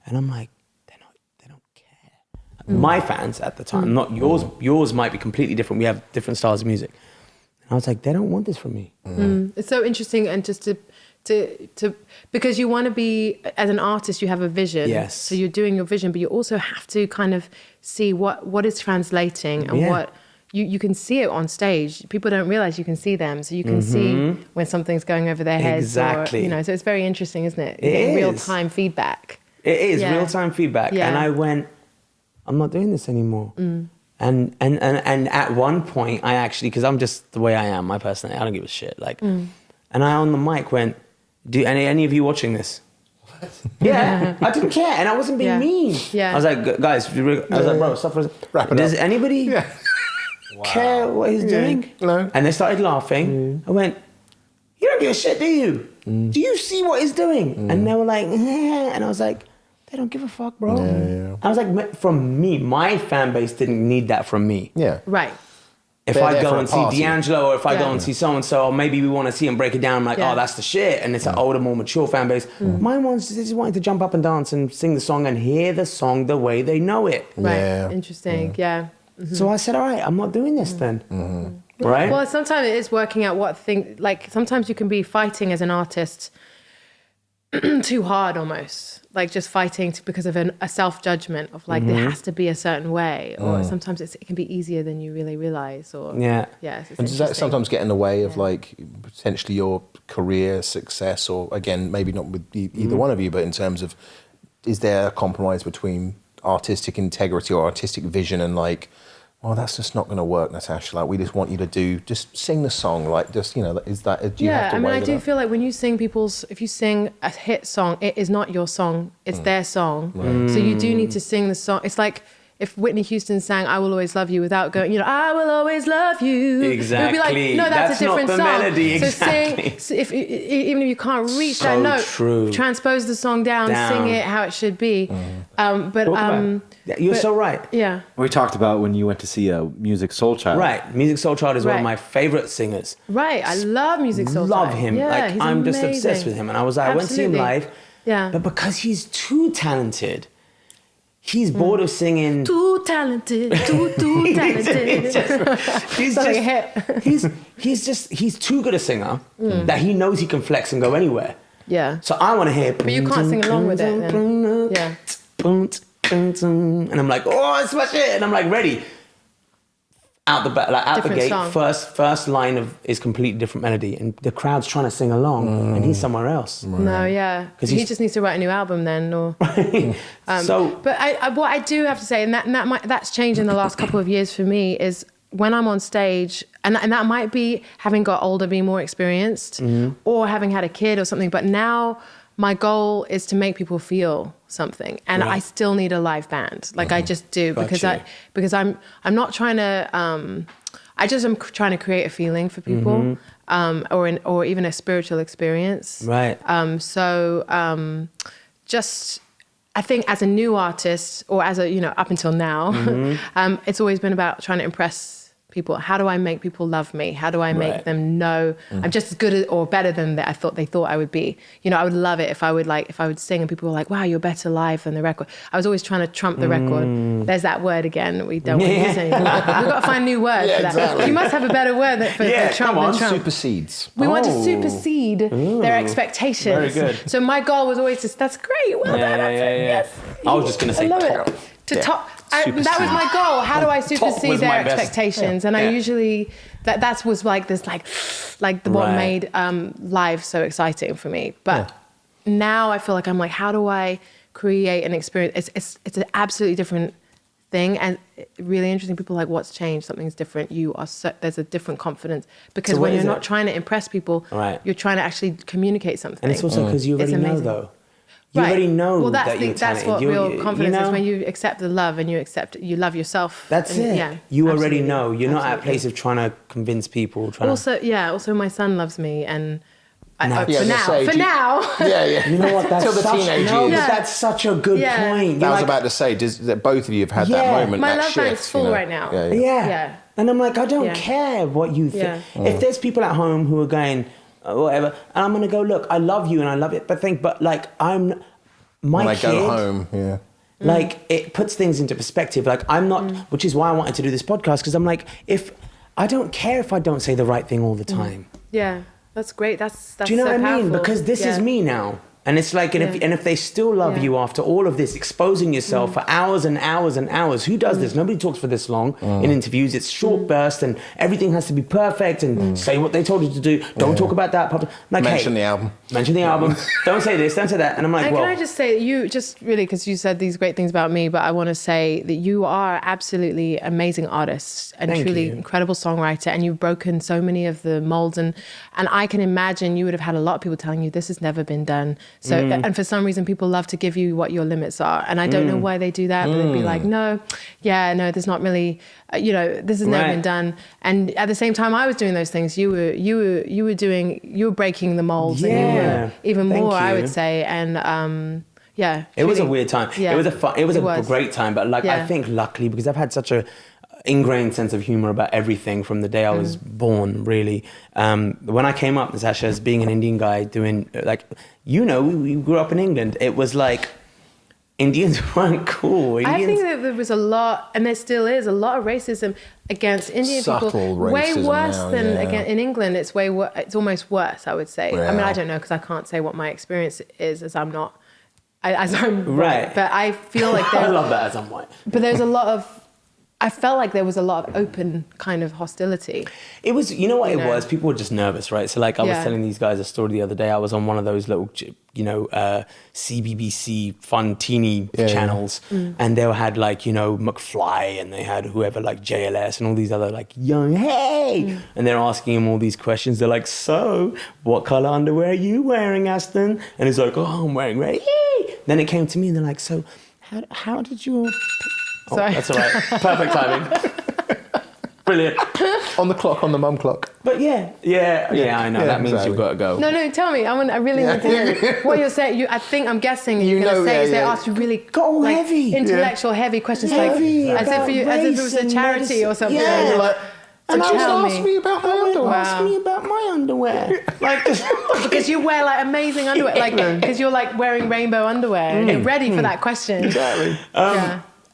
and I'm like, they don't care. My fans at the time, not yours. Yours might be completely different. We have different styles of music. And I was like, they don't want this from me. It's so interesting, and just to because you want to be, as an artist, you have a vision. Yes. So you're doing your vision, but you also have to kind of see what is translating and what you can see it on stage. People don't realize you can see them, so you can see when something's going over their heads. Exactly. Or, you know, so it's very interesting, isn't it? It Getting is. real-time feedback. It is Yeah. real-time feedback. Yeah. And I went, I'm not doing this anymore. And at one point, I actually, because I'm just the way I am, my personality, I don't give a shit. Like, and I on the mic went, "Do any of you watching this?" Yeah, I didn't care, and I wasn't being mean. Yeah. I was like, guys, I was like, bro, stop for a second. Does anybody care what he's doing? No. And they started laughing. I went, "You don't give a shit, do you? Do you see what he's doing?" And they were like, and I was like, they don't give a fuck, bro. I was like, from me, my fan base didn't need that from me. Yeah. Right. If They're I there go for a and see party. D'Angelo, or if I go Yeah. and see so-and-so, or maybe we want to see and break it down, I'm like, Yeah. oh, that's the shit. And it's an older, more mature fan base. Mine ones, they just wanted to jump up and dance and sing the song and hear the song the way they know it. Right. Yeah. Interesting. Yeah. So I said, all right, I'm not doing this then. Right? Well, sometimes it is working out what thing. Like sometimes you can be fighting as an artist too hard, almost. Like just fighting because of a self-judgment of like there has to be a certain way, or sometimes it can be easier than you really realize. Or Yeah. it's And does that sometimes get in the way of like potentially your career success, or again, maybe not with either one of you, but in terms of, is there a compromise between artistic integrity or artistic vision and like, well, that's just not going to work, Natasha. Like, we just want you to just sing the song. Like, just, you know, is that, do you have to I mean, weigh I that do up? feel like when you sing if you sing a hit song, it is not your song, it's their song. So you do need to sing the song. It's like if Whitney Houston sang "I Will Always Love You" without going, I will always love you. Exactly. It would be like, no, that's a not different the song. melody, So exactly. sing, even if you can't reach that So note, true. transpose the song down, sing it how it should be. You're so right. Yeah. We talked about when you went to see Music Soul Child. Right. Music Soul Child is one of Right. my favorite singers. Right, I love Music Soul Love Child. him. Yeah, like, he's I'm just amazing. obsessed with him. And I was like, I went to see him Absolutely. live. Yeah. But because he's too talented, he's bored of singing. Too talented, too talented. He's Sounds like a just, hit. he's too good a singer that he knows he can flex and go anywhere. Yeah. So I want to hear. But you can't sing along with it then. Yeah. And I'm like, oh, it's my shit. And I'm like, ready. Out the back, like out Different the gate, song. first line is completely different melody, and the crowd's trying to sing along, and he's somewhere else. No, yeah. 'Cause He he's- just needs to write a new album then, or. But what I do have to say, and that's changed in the last couple of years for me, is when I'm on stage, and that might be having got older, being more experienced, or having had a kid or something. But now my goal is to make people feel something, and I still need a live band. Like I just do because I'm not trying to. I just am trying to create a feeling for people, or even a spiritual experience. Right. Just I think as a new artist, or as a up until now, it's always been about trying to impress people. How do I make people love me? How do I make them know I'm just as good as, or better than they thought I would be? I would love it if I would sing and people were like, wow, you're better live than the record. I was always trying to trump the record. There's that word again. We don't want to use anymore. We've got to find new words for that. Exactly. You must have a better word for trump than trump. Supersedes. We want to supersede their expectations. Very good. So my goal was always that's great. Well done. Yes. I was just gonna say I love top. it. To top. That was my goal. How do I supersede was their my best. expectations? And I usually that was like this like the what made live so exciting for me. But now I feel like I'm like, how do I create an experience? It's an absolutely different thing, and really interesting. People are like, what's changed? Something's different. There's a different confidence because So when what you're is not it? trying to impress people, you're trying to actually communicate something. And it's also because you already It's know, amazing. though. You already know well, that you're that's talented. what real confidence you know? is, when you accept the love and you love yourself. That's and, it. Yeah, you already absolutely. know. You're not at a Absolutely. place of trying to convince people. Also, my son loves me, and Now- for Yeah, now, You know what? That's Till the such, teenage no, years. but that's such a good Yeah. point. I You're was like, about to say, that both of you have had that Yeah. moment, My that love shift, bank's full right now. Yeah. Yeah. And I'm like, I don't Yeah. care what you think. Yeah. If there's people at home who are going, whatever, and I'm going to go, look, I love you and I love it, but like, my When I kid, go home, like, it puts things into perspective. Like, I'm not, which is why I wanted to do this podcast, because I'm like, I don't care if I don't say the right thing all the time. Yeah, that's great. That's Do you know so what I mean? powerful. Because this is Yeah. me now. And it's like, and if they still love you after all of this, exposing yourself for hours and hours and hours, who does this? Nobody talks for this long in interviews. It's short burst and everything has to be perfect and say what they told you to do. Don't talk about that. Like, Mention the album. Mention the album. Don't say this, don't say that. And I'm like, And well. can I just say, you just really, because you said these great things about me, but I want to say that you are absolutely amazing artist and Thank truly you. incredible songwriter, and you've broken so many of the molds, and I can imagine you would have had a lot of people telling you this has never been done. So and for some reason people love to give you what your limits are, and I don't know why they do that, but they'd be like, no, there's not really, this has never been done. And at the same time I was doing those things, you were breaking the molds, and you were even more, I would say, and it was a weird time. Yeah. It was a great time, but I think luckily, because I've had such a ingrained sense of humor about everything from the day I was born, really. When I came up, Natasha, as being an Indian guy doing, we grew up in England. It was like, Indians weren't cool. I think that there was a lot, and there still is, a lot of racism against Indian Subtle people. Way racism worse now, than again in England. It's it's almost worse, I would say. Yeah. I mean, I don't know, because I can't say what my experience is, as I'm not, as I'm Right. white. But I feel like I love that as I'm white. But there's a lot of, I felt like there was a lot of open kind of hostility. It was, it was? People were just nervous, right? So I was telling these guys a story the other day. I was on one of those little, CBBC fun teeny channels. And they had McFly, and they had whoever, like JLS and all these other young, hey! And they're asking him all these questions. They're like, so what color underwear are you wearing, Aston? And he's like, oh, I'm wearing red. Hey! Then it came to me and they're like, so how did you... Oh, Sorry. that's all right. Perfect timing. Brilliant. On the clock, on the mum clock. But I know. That means you've got to go. No, tell me. I really need to hear what you're saying. I'm guessing you're going to say is they ask you really heavy, intellectual, heavy questions, heavy, as if it was a charity or something. Yeah. You're like, And just tell ask me about my underwear. Ask me about my underwear. Because you wear amazing underwear, because you're wearing rainbow underwear. Get ready for that question. Exactly.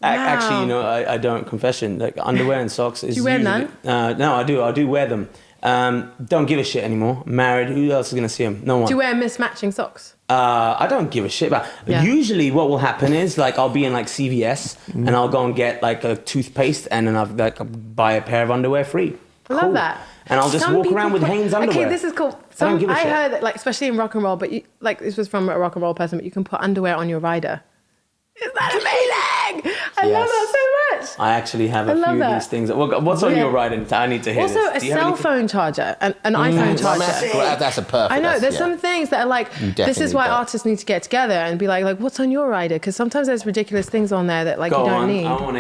Actually, I don't. Confession, underwear and socks is. Do you wear usually, none? No, I do. I do wear them. Don't give a shit anymore. I'm married. Who else is gonna see them? No one. Do you wear mismatching socks? I don't give a shit about. Yeah. Usually, what will happen is I'll be in CVS and I'll go and get a toothpaste, and then I'll buy a pair of underwear free. I love that. And I'll just walk around with Hanes underwear. Okay, this is cool. I don't give a I shit. heard that, especially in rock and roll, but this was from a rock and roll person, but you can put underwear on your rider. Is that amazing? I love that so much. I actually have a few of these things. What's on your riding? I need to hear also, this. a cell phone charger, an iPhone charger. That's a perfect. I know, there's some things that are this is why need that. artists need to get together and be like, what's on your rider? Because sometimes there's ridiculous things on there that you don't need. I want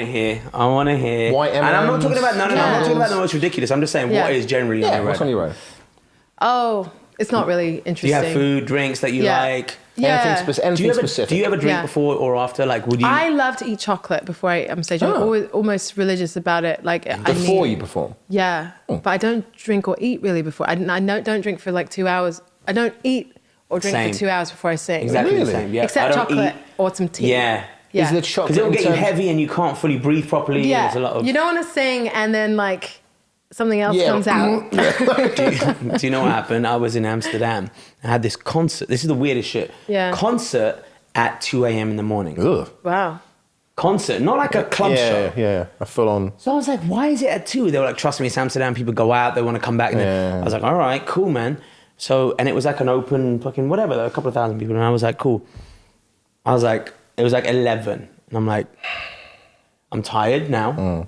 to hear. White and I'm not talking about, I'm not Yeah. talking about the most ridiculous. I'm just saying what is generally on your rider. What's on your rider? Oh, it's not really interesting. Do you have food, drinks that you like? Yeah. Anything specific. Do you ever drink before or after? Would you? I love to eat chocolate before I'm stage. I'm always almost religious about it. Before you perform? Yeah. But I don't drink or eat really before. I don't drink for 2 hours. I don't eat or drink Same. for 2 hours before I sing. Exactly Really? the same. Yeah. Except I don't chocolate eat. or some tea. Yeah. Yeah. Is the chocolate? Because it'll get you heavy and you can't fully breathe properly. And Yeah. there's a lot of. You don't want to sing and then something else comes out. Do you know what happened? I was in Amsterdam. I had this concert. This is the weirdest shit. Yeah. Concert at 2 a.m. in the morning. Ugh. Wow. Concert, not like a club show. Yeah, a full on. So I was like, why is it at 2? They were like, trust me, it's Amsterdam. People go out, they want to come back. And then I was like, all right, cool, man. So, and it was an open fucking whatever, there were a couple of thousand people. And I was like, cool. I was like, it was 11. And I'm like, I'm tired now.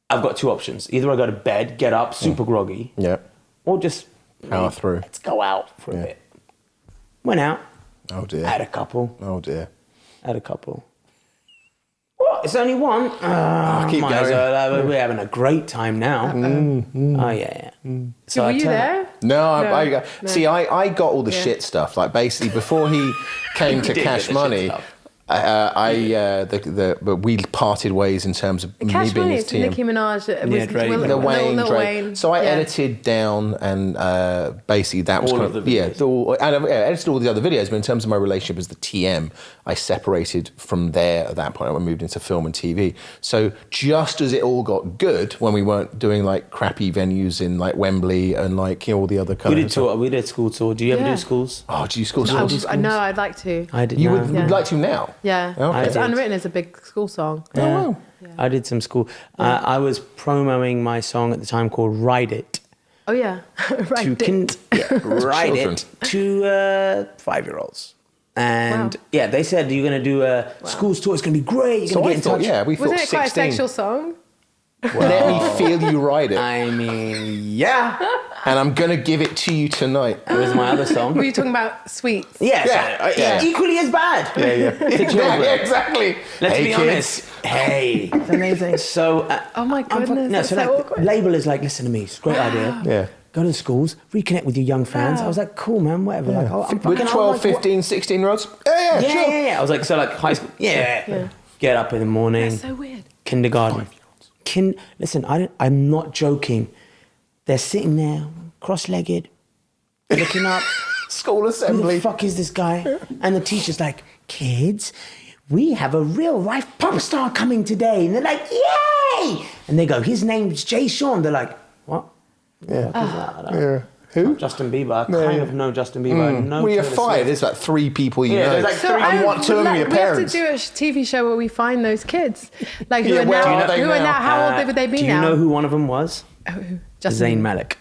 I've got 2 options. Either I go to bed, get up, super groggy. Yeah. Or just Power through. Let's go out for a bit. Went out. Oh dear. Had a couple. Oh dear. Had a couple. What? It's only one? Keep might as going. well, we're having a great time now. Oh, yeah. So Were I you turned there? up. No, No. See, I got all the shit stuff. Basically, before he came to did Cash get the shit Money, stuff. But we parted ways in terms of me Cash being Money, his it's TM. Nicki Minaj. Drake. Lil Wayne, Lil Drake. Wayne. So I Yeah. edited down, and basically that was All kind of the videos. I edited all the other videos. But in terms of my relationship as the TM, I separated from there at that point. I moved into film and TV. So just as it all got good, when we weren't doing like crappy venues in like Wembley and like all the other kind of stuff. We did school tour. Do you ever Yeah. do schools? Oh, do you school I songs? know, I'd like to. I did. You no. would like to now? Yeah. Okay. It's I did. Unwritten is a big school song. Oh, wow. I did some school. I was promoting my song at the time called "Ride It." Oh, yeah. Right. Ride children. It to 5-year-olds. And Wow. they said you're going to do a schools tour. It's going to be great. You're So going I to get in thought, touch. we Wasn't thought it quite a 16. sexual song? Let me feel you ride it. I mean, yeah. And I'm going to give it to you tonight. It was my other song. Were you talking about sweets? Yes, Yeah. equally as bad. Yeah, exactly. Let's Hey, be kids. honest. Hey. It's amazing. So, Oh my goodness, that's so so like, awkward. label is like, listen to me, it's a great idea. Yeah. Go to the schools, reconnect with your young fans. I was like, cool, man, whatever. Like, I'm With fucking 12, like, 15, 16-year-olds? Yeah, Yeah, sure. yeah. I was like, so like high school. Yeah. Get up in the morning. That's so weird. Kindergarten. Listen, I'm not joking. They're sitting there, cross-legged, looking up. School Who assembly. the fuck is this guy? And the teacher's like, kids, we have a real-life pop star coming today. And they're like, yay! And they go, his name's Jay Sean. They're like, what? Yeah. Who? Justin Bieber. I kind of know Justin Bieber. No Well, you're Taylor 5. Swift. There's like 3 people you Yeah, know. there's like three. And what, 2 of them are your parents? We have to do a TV show where we find those kids. Like who Yeah, are where now, are they who are now? now, how old would they be do now? you know who one of them was? Who? Justin Zayn Bieber. Malik.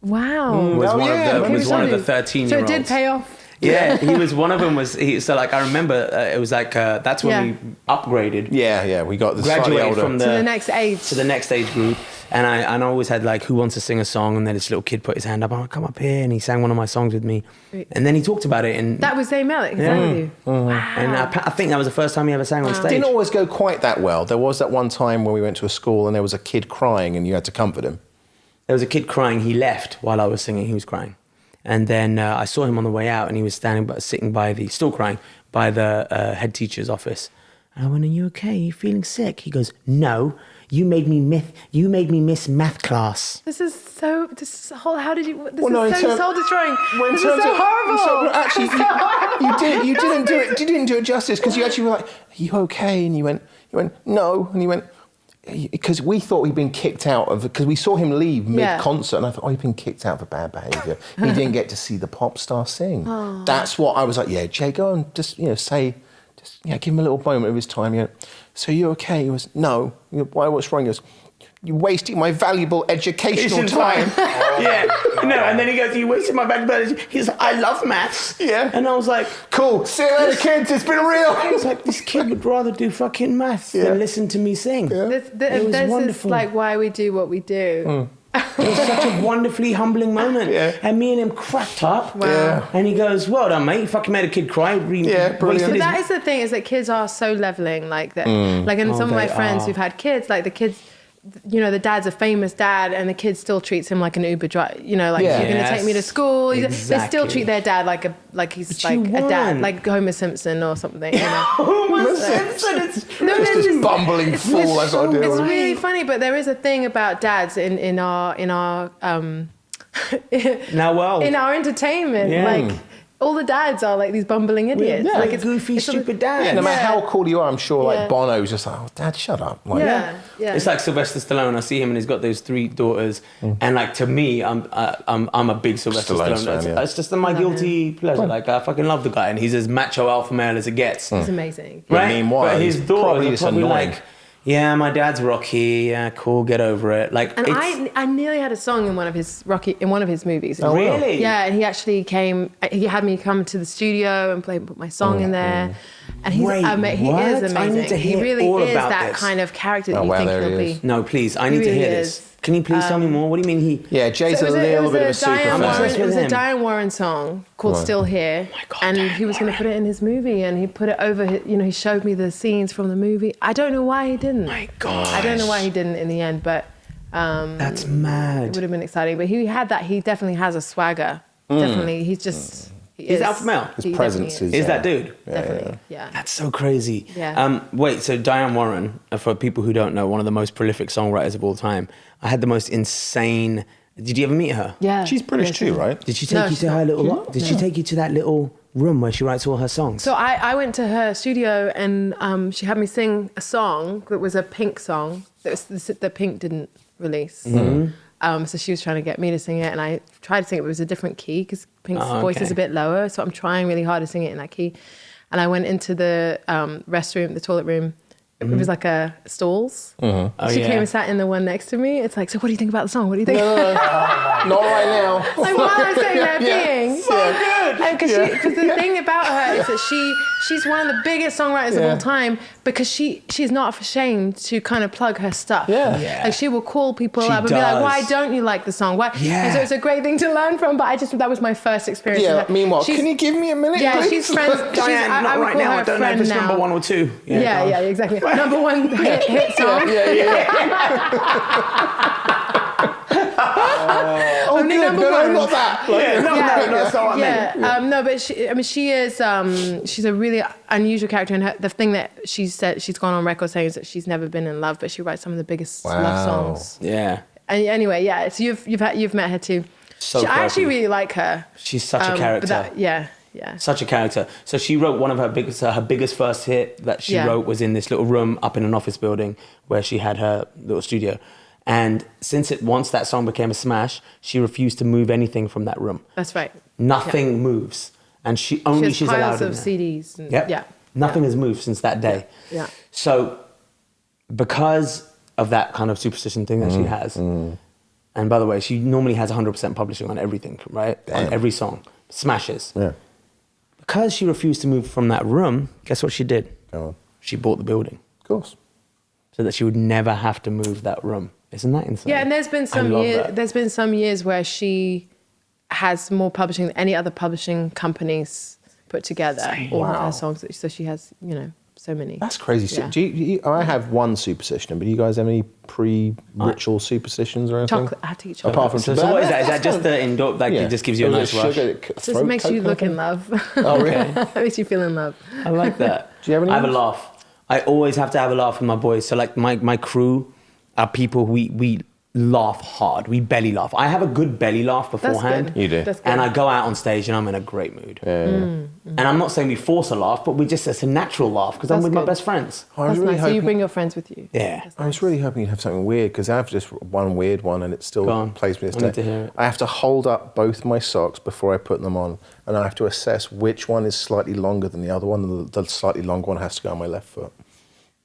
Wow. Was Oh, one yeah, of the okay, was one of the So 13-year-olds. it did pay off. Yeah, he was one of them. So like I remember it was like that's when Yeah. we upgraded. Yeah, we got the slightly Graduated older. from To the next age. to the next age group, and I always had like who wants to sing a song, and then this little kid put his hand up, oh, come up here, and he sang one of my songs with me, and then he talked about it, and That was Zayn Malik. Is that with you? Wow. and I think that was the first time he ever sang on stage. Didn't always go quite that well. There was that one time when we went to a school and there was a kid crying and you had to comfort him. There was a kid crying. He left while I was singing. He was crying, and then I saw him on the way out, and he was sitting by still crying by the head teacher's office. And I went, "Are you okay? Are you feeling sick?" He goes, "No, you made me miss math class." This is so how did you? This Well, no, in is so term- soul destroying. Well, in This is terms so of- horrible. actually, you didn't do it justice because you actually were like, "Are you okay?" And you went, "No," and you went, because we thought we'd been kicked out of, because we saw him leave mid-concert, and I thought, oh, he'd been kicked out for bad behaviour. He didn't get to see the pop star sing. That's what I was like, yeah, Jay, go and just, give him a little moment of his time. So you okay? He was, no. Why, what's wrong? He goes, you're wasting my valuable educational time. Yeah, no, and then he goes, "You wasted my valuable energy." He's like, "I love maths." Yeah. And I was like, Cool. See you later, kids. It's been I real. was like, this kid would rather do fucking maths than listen to me sing. This was is wonderful. like why we do what we do. It was such a wonderfully humbling moment. Yeah. And me and him cracked up. Wow. Yeah. And he goes, "Well done, mate. You fucking made a kid cry." Yeah, brilliant. But that is the thing, is that kids are so leveling like that. Like, and some of my they friends are. who've had kids, like the kids, the dad's a famous dad and the kid still treats him like an Uber driver. Like, Yeah. you're going to Yes. take me to school. They still Exactly. treat their dad like he's But like you a dad, won. like Homer Simpson or something. Homer Simpson, it's No, Just there's this bumbling fool. That's what I do. It's really funny, but there is a thing about dads in our in our entertainment. Yeah. Like, all the dads are like these bumbling idiots. Yeah, like like goofy, it's sort of- stupid dad. Yeah, no matter Yeah. how cool you are, I'm sure Yeah. like Bono's just like, oh, Dad, shut up. Like, Yeah, yeah. It's like Sylvester Stallone. I see him and he's got those 3 daughters, and like to me, I'm a big Sylvester Stallone Stallone. fan, yeah. It's just my guilty pleasure. Like I fucking love the guy, and he's as macho alpha male as it gets. It's amazing. But meanwhile, But his he's daughters probably are just probably annoying. like, "Yeah, my dad's Rocky. Yeah, cool, get over it." Like, And it's, I nearly had a song in one of his movies. Oh, wow. really, Yeah, and he actually came. He had me come to the studio and put my song in there. And he's Wait, he what? is I amazing. need to hear he really all is about that this. kind of character that Oh, you wow, think there he'll he be. is. No, please, I need to really hear is. this. Can you please tell me more? What do you mean he? Yeah, Jay's So a little bit of a Diane super Warren, fan. obsessed it was with a him. Diane Warren song called Right. "Still Here," my God, and Diane he was going to put it in his movie, and he put it over. He showed me the scenes from the movie. I don't know why he didn't. My God, I don't know why he didn't in the end, but That's it mad. would have been exciting. But he had that. He definitely has a swagger. Definitely, he's just. He's alpha male. His presence is that dude. Definitely, yeah. That's so crazy. Yeah. Wait, so Diane Warren, for people who don't know, one of the most prolific songwriters of all time. I had the most insane. Did you ever meet her? Yeah. She's British too, right? Did she take you to her little? Did she take you to that little room where she writes all her songs? So I went to her studio and she had me sing a song that was a Pink song that Pink didn't release. So she was trying to get me to sing it, and I tried to sing it, but it was a different key because Pink's voice is a bit lower. So I'm trying really hard to sing it in that key. And I went into the restroom, the toilet room. It was like a stalls. She came and sat in the one next to me. It's like, so what do you think about the song? What do you think? No, not right now. Like while I'm sitting there being so good. Because the thing about her is that she's one of the biggest songwriters of all time because she's not ashamed to kind of plug her stuff. Like she will call people up and be like, why don't you like the song? Why? And so it's a great thing to learn from. But that was my first experience. Yeah. Meanwhile, can you give me a minute? Yeah, please? she's friends. Diane, not right now. I don't know if it's number 1 or 2. Yeah, exactly. Number 1 hit song. Only number good. one. No, not that. That's not what I meant. No, but she is. She's a really unusual character, and the thing that she said she's gone on record saying is that she's never been in love, but she writes some of the biggest love songs. Yeah. And anyway, so you've met her too. I actually really like her. She's such a character. Yeah. Such a character. So she wrote one of her biggest first hit that she wrote was in this little room up in an office building where she had her little studio. And once that song became a smash, she refused to move anything from that room. That's right. Nothing moves. And she's has allowed piles in of there. CDs. And, Nothing has moved since that day. Yeah. So because of that kind of superstition thing that she has, and by the way, she normally has 100% publishing on everything, right? Damn. On every song. Smashes. Yeah. Because she refused to move from that room, guess what she did? Go on. She bought the building. Of course. So that she would never have to move that room. Isn't that insane? Yeah, and there's been some years where she has more publishing than any other publishing companies put together. All of her songs. So she has, so many. That's crazy. Yeah. So I have one superstition, but do you guys have any pre-ritual superstitions or anything? Chocolate. I have to eat chocolate. Apart from So what is that? Is that just the indoor, it just gives you a nice rush? Just makes you look in love. Oh, really? It makes you feel in love. I like that. Do you have any I have a ones? laugh. I always have to have a laugh with my boys. So like my crew are people we laugh hard. We belly laugh. I have a good belly laugh beforehand. That's good. You do. That's good. And I go out on stage and I'm in a great mood. And I'm not saying we force a laugh, but it's a natural laugh because I'm That's with my good. best friends. I was That's really nice. So you hoping, bring your friends with you. Yeah. I was really hoping you'd have something weird because I have just one weird one and it still Go on. plays me this I day. need to hear it. I have to hold up both my socks before I put them on and I have to assess which one is slightly longer than the other one and the slightly longer one has to go on my left foot.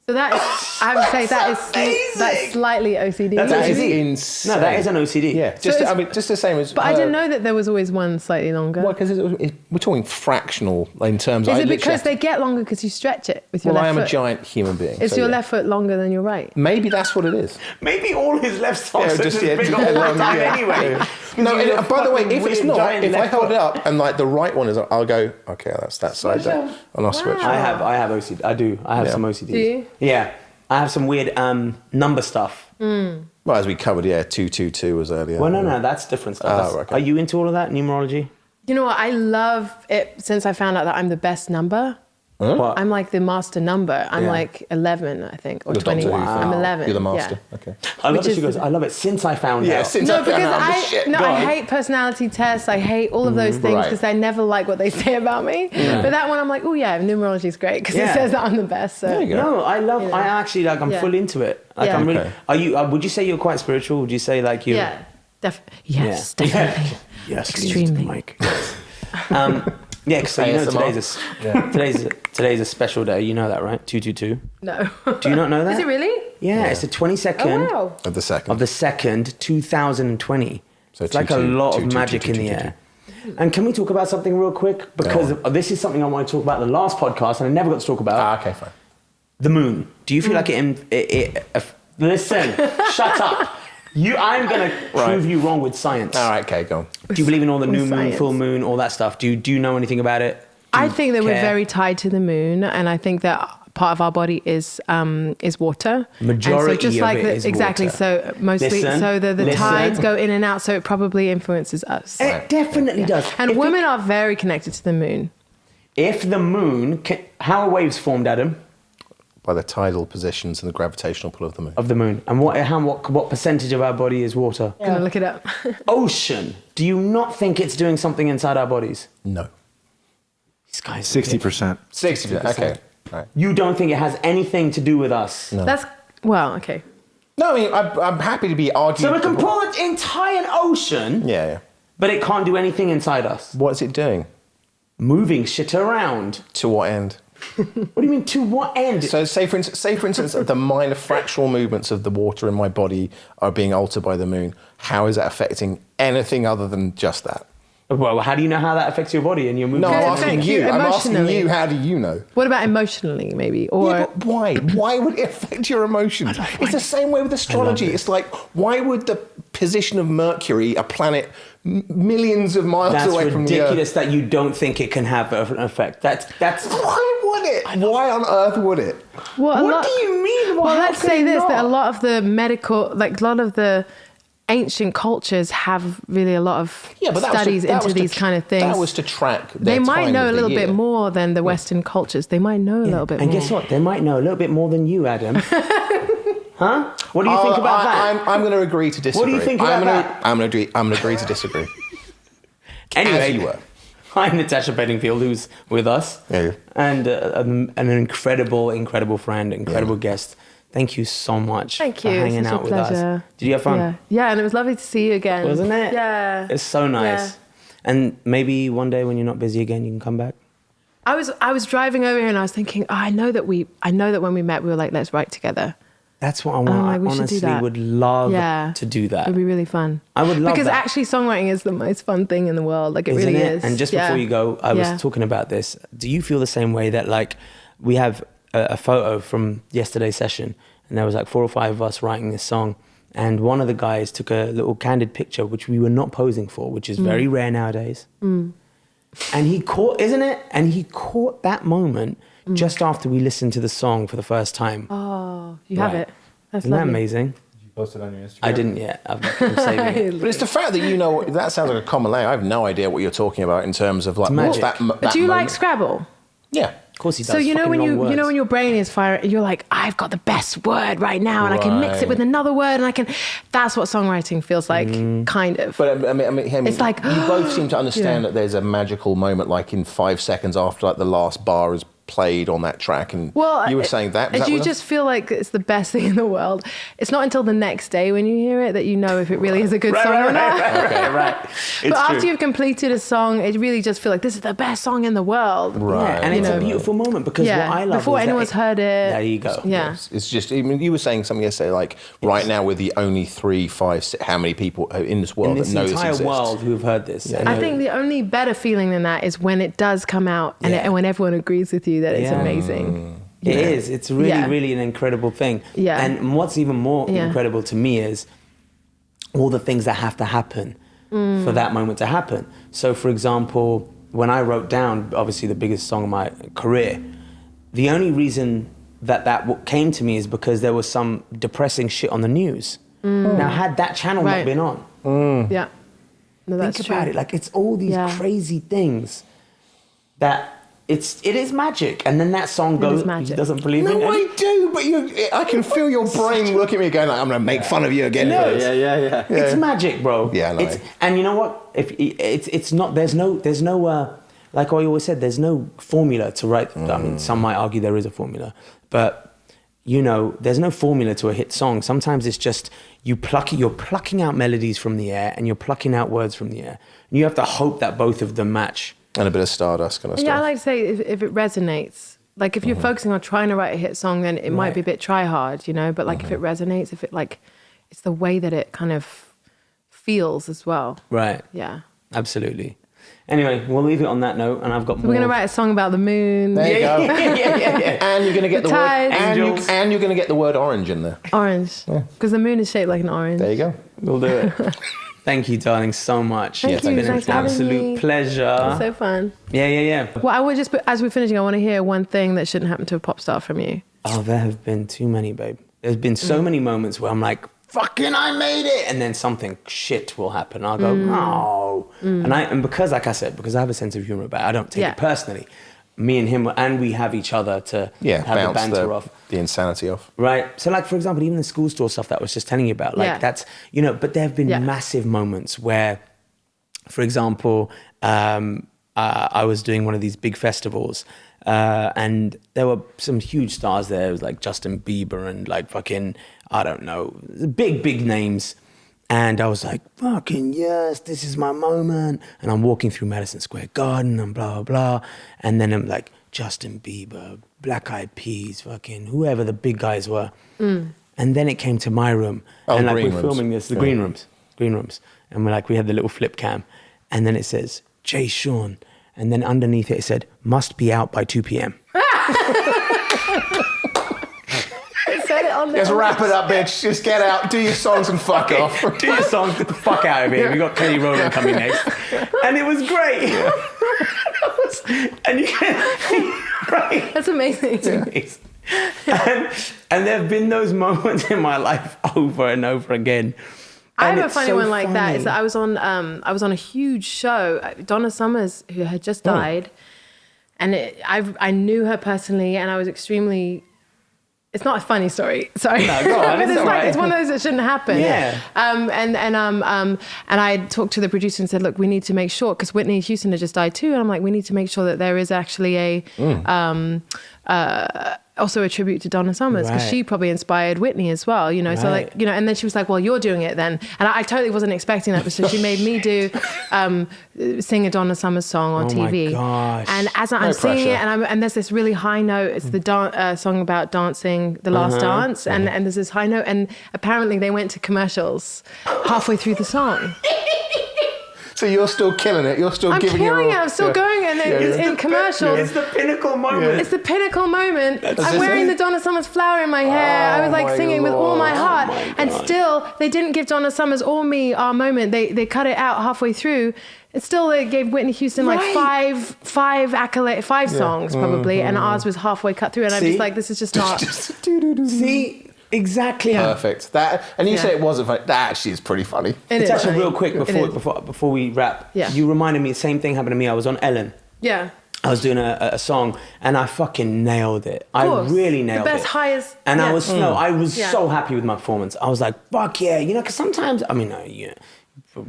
So that is, I have to say, that's slightly OCD. That's That is OCD. insane. No, that is an OCD. Yeah, just the same as. But I didn't know that there was always one slightly longer. Well, because we're talking fractional in terms. Is I it literally because have to- they get longer because you stretch it with your Well, left I am foot? a giant human being. Is so your yeah. left foot longer than your right? Maybe that's what it is. Maybe all his left socks are just big all the long, time yeah, anyway. yeah. No, You're and by the way, fucking if it's weird not, giant if I left hold foot. it up and like the right one is, I'll go, okay, that's that side there, and I'll switch. I have OCD. I do. I have Yeah. some OCD. Do you? Yeah. I have some weird number stuff. Well, as we covered, 222 was earlier. Well, no, that's different stuff. That's- okay. Are you into all of that, numerology? You know what? I love it since I found out that I'm the best number. What? I'm like the master number. I'm Yeah. like 11, I think, or The Doctor 21. Who I'm thing. 11. You're the master. Yeah. Okay. I love Which it. She is- goes, I love it since I found out. Since No, I found because out I'm the shit. Go I on. hate personality tests. I hate all of those things Right. because I never like what they say about me. But that one, I'm like, oh yeah, numerology is great because Yeah. it says that I'm the best. So. There you go. No, I love. Yeah. I actually like. I'm Yeah. full into it. Like Yeah. I'm really. Okay. Are you? Would you say you're quite spiritual? Would you say like you? Yeah, yes, Yeah. definitely. Yes, Extremely. Mike. Yeah, because so you know today's a special day. You know that, right? 222. No. Do you not know that? Is it really? Yeah, it's the 22nd Oh wow. Of the second. of the 2nd, 2020. So It's like a 22, lot of 22, magic in the 22. air. And can we talk about something real quick? Because this is something I want to talk about the last podcast, and I never got to talk about. Okay, fine. The moon. Do you feel like listen, shut up. I'm going to prove you wrong with science. All right, okay, go on. Do you believe in all the new moon, science. full moon, all that stuff? Do you know anything about it? Do I you think that we're care? very tied to the moon, and I think that part of our body is water. Majority and so just of it is exactly. water. So mostly, Listen, the tides go in and out. So it probably influences us. It definitely does. And women are very connected to the moon. If the moon, how are waves formed, Adam? By the tidal positions and the gravitational pull of the moon. Of the moon. And what percentage of our body is water? Gonna look it up. Ocean. Do you not think it's doing something inside our bodies? No. These guys. 60%. 60%. Okay. Right. You don't think it has anything to do with us? No. Okay. No, I mean, I'm happy to be arguing. So we can pull an entire ocean, Yeah. but it can't do anything inside us. What's it doing? Moving shit around. To what end? What do you mean, to what end? So say for instance, the minor fractional movements of the water in my body are being altered by the moon. How is that affecting anything other than just that? Well, how do you know how that affects your body and your movement? No, I'm Does it asking affect you. you I'm asking emotionally? you, how do you know? What about emotionally, maybe? Or Yeah, but why? Why would it affect your emotions? It's the same way with astrology. It's like, why would the position of Mercury, a planet millions of miles That's away from the Earth... ridiculous that you don't think it can have an effect. That's. Why would it? Why on earth would it? What do you mean? Well, Why let's could say it this, not? that a lot of the medical, like a lot of the ancient cultures have really a lot of studies into these kind of things. That was to track their They might time know of a the little year. bit more than the Western cultures. They might know a little bit And more. guess what? They might know a little bit more than you, Adam. Huh? What do you think about that? I'm going to agree to disagree. What do you think about that? I'm going to agree to disagree. Anyway, As you were. I'm Natasha Bedingfield, who's with us, Yeah. and an incredible friend, incredible guest. Thank you so much Thank for you. hanging It's such out a with us. pleasure. Did you have fun? Yeah, and it was lovely to see you again. Wasn't it? Yeah. It's so nice. Yeah. And maybe one day when you're not busy again, you can come back. I was driving over here and I was thinking, I know that when we met, we were like, let's write together. That's what I want. I we should do honestly that. would love Yeah. to do that. It'd be really fun. I would love because that. actually songwriting is the most fun thing in the world. Like it Isn't really it? is. And just before you go, I Yeah. was talking about this. Do you feel the same way that like we have a photo from yesterday's session and there was like 4 or 5 of us writing this song and one of the guys took a little candid picture which we were not posing for, which is very rare nowadays. And he caught, isn't it? And he caught that moment just after we listened to the song for the first time. Oh, you have Right. it. That's Isn't that lovely. amazing? Did you post it on your Instagram? I didn't yet. I'm saving it. But it's the fact that you know, that sounds like a common language. I have no idea what you're talking about in terms of like, what's magic. that Do you like moment? Scrabble? Yeah. Of course he does. So you know fucking when long words. when your brain is firing, you're like, I've got the best word right now, and I can mix it Right. with another word, and I can. That's what songwriting feels like, kind of. But I mean, It's like, you both seem to understand Yeah. that there's a magical moment, like in 5 seconds after like the last bar is played on that track, and Well, you were saying that. Was that you what- just feel like it's the best thing in the world. It's not until the next day when you hear it that you know if it really is a good song or not. right. But after you've completed a song, it really just feels like this is the best song in the world. Right. Yeah, and it's You a know. beautiful moment because what I love before is that anyone's heard it. There you go. Yeah. It's just, I mean, you were saying something yesterday, like right now we're the only 3, 5, 6, how many people in this world In this that know this entire exists? world who've heard this. And I think the only better feeling than that is when it does come out and, Yeah. and when everyone agrees with you that it's Yeah. amazing. It is. It's really, Yeah. really an incredible thing. Yeah. And what's even more Yeah. incredible to me is all the things that have to happen for that moment to happen. So, for example, when I wrote down, obviously the biggest song of my career, the only reason that came to me is because there was some depressing shit on the news. Now, had that channel not Right. been on, Yeah. No, that's think true. about it. Like, it's all these Yeah. crazy things that it is magic. And then that song goes, is magic. doesn't believe No, in it. I do, but I can feel your brain looking at me going, like, I'm going to make fun of you again. No. for this. Yeah. It's magic, bro. Yeah, I know. And you know what? If it's not, there's no like I always said, there's no formula to write. I mean, some might argue there is a formula, but you know, there's no formula to a hit song. Sometimes it's just you're plucking out melodies from the air and you're plucking out words from the air, and you have to hope that both of them match. And a bit of Stardust kind of Yeah, I stuff. like to say if it resonates. Like if you're focusing on trying to write a hit song, then it might be a bit try hard, you know. But like if it resonates, if it like, it's the way that it kind of feels as well. Right. Yeah. Absolutely. Anyway, we'll leave it on that note, and I've got more. We're gonna write a song about the moon, There you go. yeah. And you're going to get The the, word tides. and you're going to get the word orange in there. orange, because the moon is shaped like an orange. There you go. We'll do it. Thank you, darling, so much. Thank you. It's been Thanks an for having absolute me. pleasure. So fun. Yeah. Well, I would just, as we're finishing, I want to hear one thing that shouldn't happen to a pop star from you. Oh, there have been too many, babe. There's been so many moments where I'm like, fucking, I made it. And then something shit will happen. I'll go, no. And because, like I said, because I have a sense of humor about it, I don't take it personally. Me and him, and we have each other to have the banter off. The insanity off. Right. So, like, for example, even the school store stuff that I was just telling you about, like, that's, but there have been massive moments where, for example, I was doing one of these big festivals, and there were some huge stars there. It was like Justin Bieber and like fucking, I don't know, big names. And I was like, fucking yes, this is my moment. And I'm walking through Madison Square Garden and blah, blah, blah. And then I'm like, Justin Bieber, Black Eyed Peas, fucking whoever the big guys were. And then it came to my room. And like we're filming this, the green rooms. And we had the little flip cam. And then it says, Jay Sean. And then underneath it said, must be out by 2 p.m. Just wrap it up, bitch. Just get out, do your songs and fuck off. Do your songs, get the fuck out of here. We got Kelly Rowland coming next. And it was great. And you can, right? That's amazing. It's amazing. And there have been those moments in my life over and over again. I have a funny one like that. Is that I was on a huge show. Donna Summers, who had just died, and I knew her personally, and I was extremely. It's not a funny story. Sorry, no, go on, but it's one of those that shouldn't happen. Yeah. And I talked to the producer and said, look, we need to make sure, because Whitney Houston had just died too, and I'm like, we need to make sure that there is actually also a tribute to Donna Summers, because she probably inspired Whitney as well, So like, and then she was like, well, you're doing it then. And I totally wasn't expecting that. So she made me sing a Donna Summers song on TV. My gosh. And as I'm singing it, and there's this really high note, it's the song about dancing, The Last Dance. And there's this high note, and apparently they went to commercials halfway through the song. So you're still killing it. You're still giving your all. I'm still going, and it's in commercials. It's the pinnacle moment. It's the pinnacle moment. I'm wearing the Donna Summers flower in my hair. I was like singing with all my heart. And still, they didn't give Donna Summers or me our moment. They cut it out halfway through. And still, they gave Whitney Houston like five songs probably, and ours was halfway cut through. And I'm just like, this is just not. See? Exactly. Perfect. That, and you say it wasn't funny. That actually is pretty funny. It's actually real quick before we wrap. Yeah. You reminded me, the same thing happened to me. I was on Ellen. Yeah. I was doing a song and I fucking nailed it. I really nailed it. The best highest. And I was so happy with my performance. I was like, fuck yeah. Because sometimes, you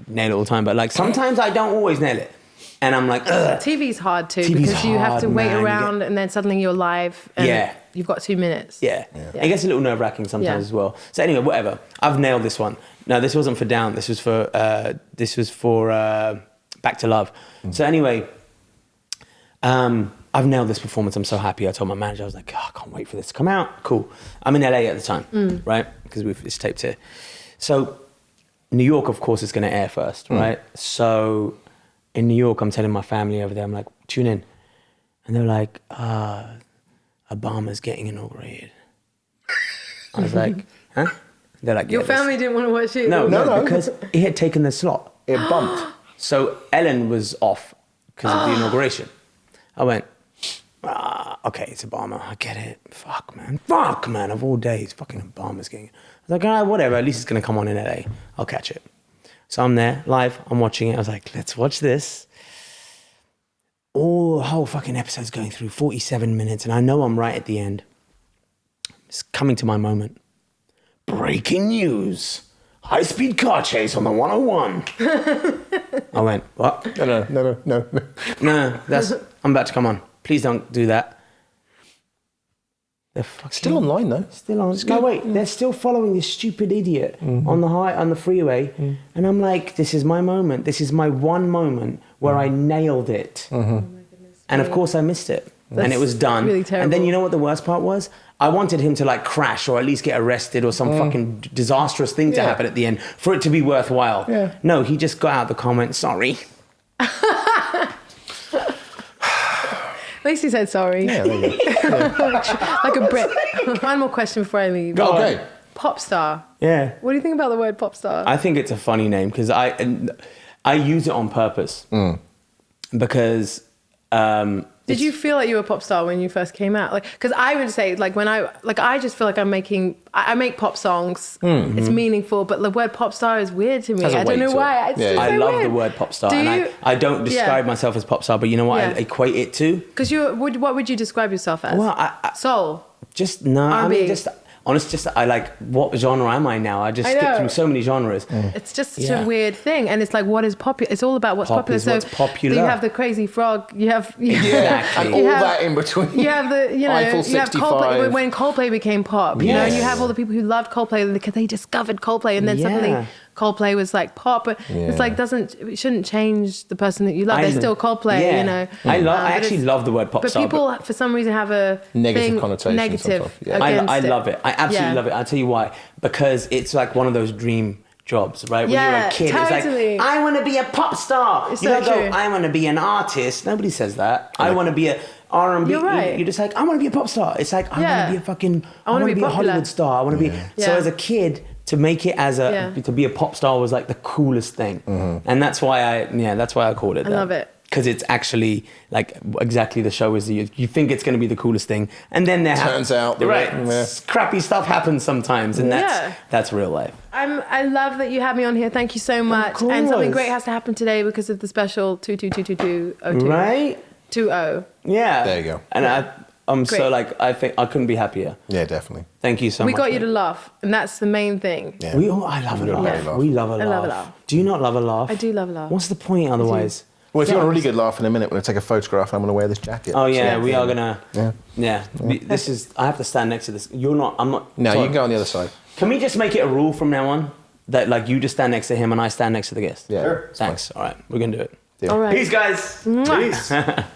nail it all the time, but like sometimes I don't always nail it. And I'm like, ugh. TV's hard too, because you have to wait around and then suddenly you're live and you've got 2 minutes. Yeah. It gets a little nerve-wracking sometimes as well. So anyway, whatever. I've nailed this one. No, this wasn't for Down. This was for Back to Love. So anyway, I've nailed this performance. I'm so happy. I told my manager, I was like, I can't wait for this to come out. Cool. I'm in LA at the time, right? Because it's taped here. So New York, of course, is going to air first, right? So in New York, I'm telling my family over there, I'm like, tune in. And they're like, Obama's getting inaugurated. I was like, huh? They're like, Your family didn't want to watch it? No, because he had taken the slot. It bumped. So Ellen was off because of the inauguration. I went, okay, it's Obama. I get it. Fuck, man. Of all days, fucking Obama's getting... I was like, whatever. At least it's going to come on in LA. I'll catch it. So I'm there, live. I'm watching it. I was like, let's watch this. The whole fucking episode's going through 47 minutes, and I know I'm right at the end. It's coming to my moment. Breaking news. High-speed car chase on the 101. I went, what? No. No, I'm about to come on. Please don't do that. They're still online though. Still on. No, wait. They're still following this stupid idiot on the freeway, and I'm like, this is my moment. This is my one moment where I nailed it. Oh my goodness. And of course I missed it, and it was done. Really terrible. And then you know what the worst part was? I wanted him to like crash or at least get arrested or some fucking disastrous thing to happen at the end for it to be worthwhile. Yeah. No, he just got out the comment. Sorry. At least he said sorry. Yeah, there you go. Like a Brit. One more question before I leave. Okay. Pop star. Yeah. What do you think about the word pop star? I think it's a funny name because I use it on purpose. Because did you feel like you were a pop star when you first came out? Like, because I would say, like, I just feel like I make pop songs. It's meaningful, but the word pop star is weird to me. Has a I don't weight know to why. it. It's just I so love weird. the word pop star, Do and you? I don't describe myself as pop star, but you know what I equate it to? Because what would you describe yourself as? Well, Soul. Just no. I R&B. mean, I like, what genre am I now? I just skip through so many genres. It's just such a weird thing, and it's like, what is popular? It's all about what's Pop popular. is what's popular. You have the Crazy Frog. You have Exactly. And all that in between. You have the Eiffel you have 65. Coldplay when Coldplay became pop. You know, Yes. you have all the people who loved Coldplay because they discovered Coldplay, and then suddenly Coldplay was like pop. But it's like it shouldn't change the person that you love. They're still Coldplay. Yeah. You know. I actually love the word pop But star. people, for some reason, have a Negative thing, connotation negative sometimes. Yeah. against I it. love it. I absolutely love it. I'll tell you why. Because it's like one of those dream jobs, right? When you're a kid, totally. it's like, I want to be a pop star. It's you so don't go, true. I want to be an artist. Nobody says that. I want to be a R&B. You're right. You're just like, I want to be a pop star. It's like, I want to be a fucking, I want to be a popular. Hollywood star. I want to be. So as a kid, to make it as to be a pop star was like the coolest thing. And that's why I called it that. I love it. Because it's actually like exactly the show is. You think it's going to be the coolest thing, and then Turns out, crappy stuff happens sometimes, and that's real life. I love that you had me on here. Thank you so much. And something great has to happen today because of the special 2222202. Right? 20. Yeah. There you go. And I'm Great. so like, I think I couldn't be happier. Yeah, definitely. Thank you so We much. got you to laugh, and that's the main thing. Yeah. I love a laugh. Yeah. We love a laugh. I love a laugh. Do you not love a laugh? I do love a laugh. What's the point otherwise? Well, if you want a really good laugh in a minute, we're going to take a photograph and I'm going to wear this jacket. Oh yeah, we are gonna. Yeah. This is. I have to stand next to this. You're not. I'm not. No, sorry. you can go on the other side. Can we just make it a rule from now on that like you just stand next to him and I stand next to the guest? Yeah. Sure. Thanks. All right, we're gonna do it. Deal. All right. Peace, guys. Mwah. Peace.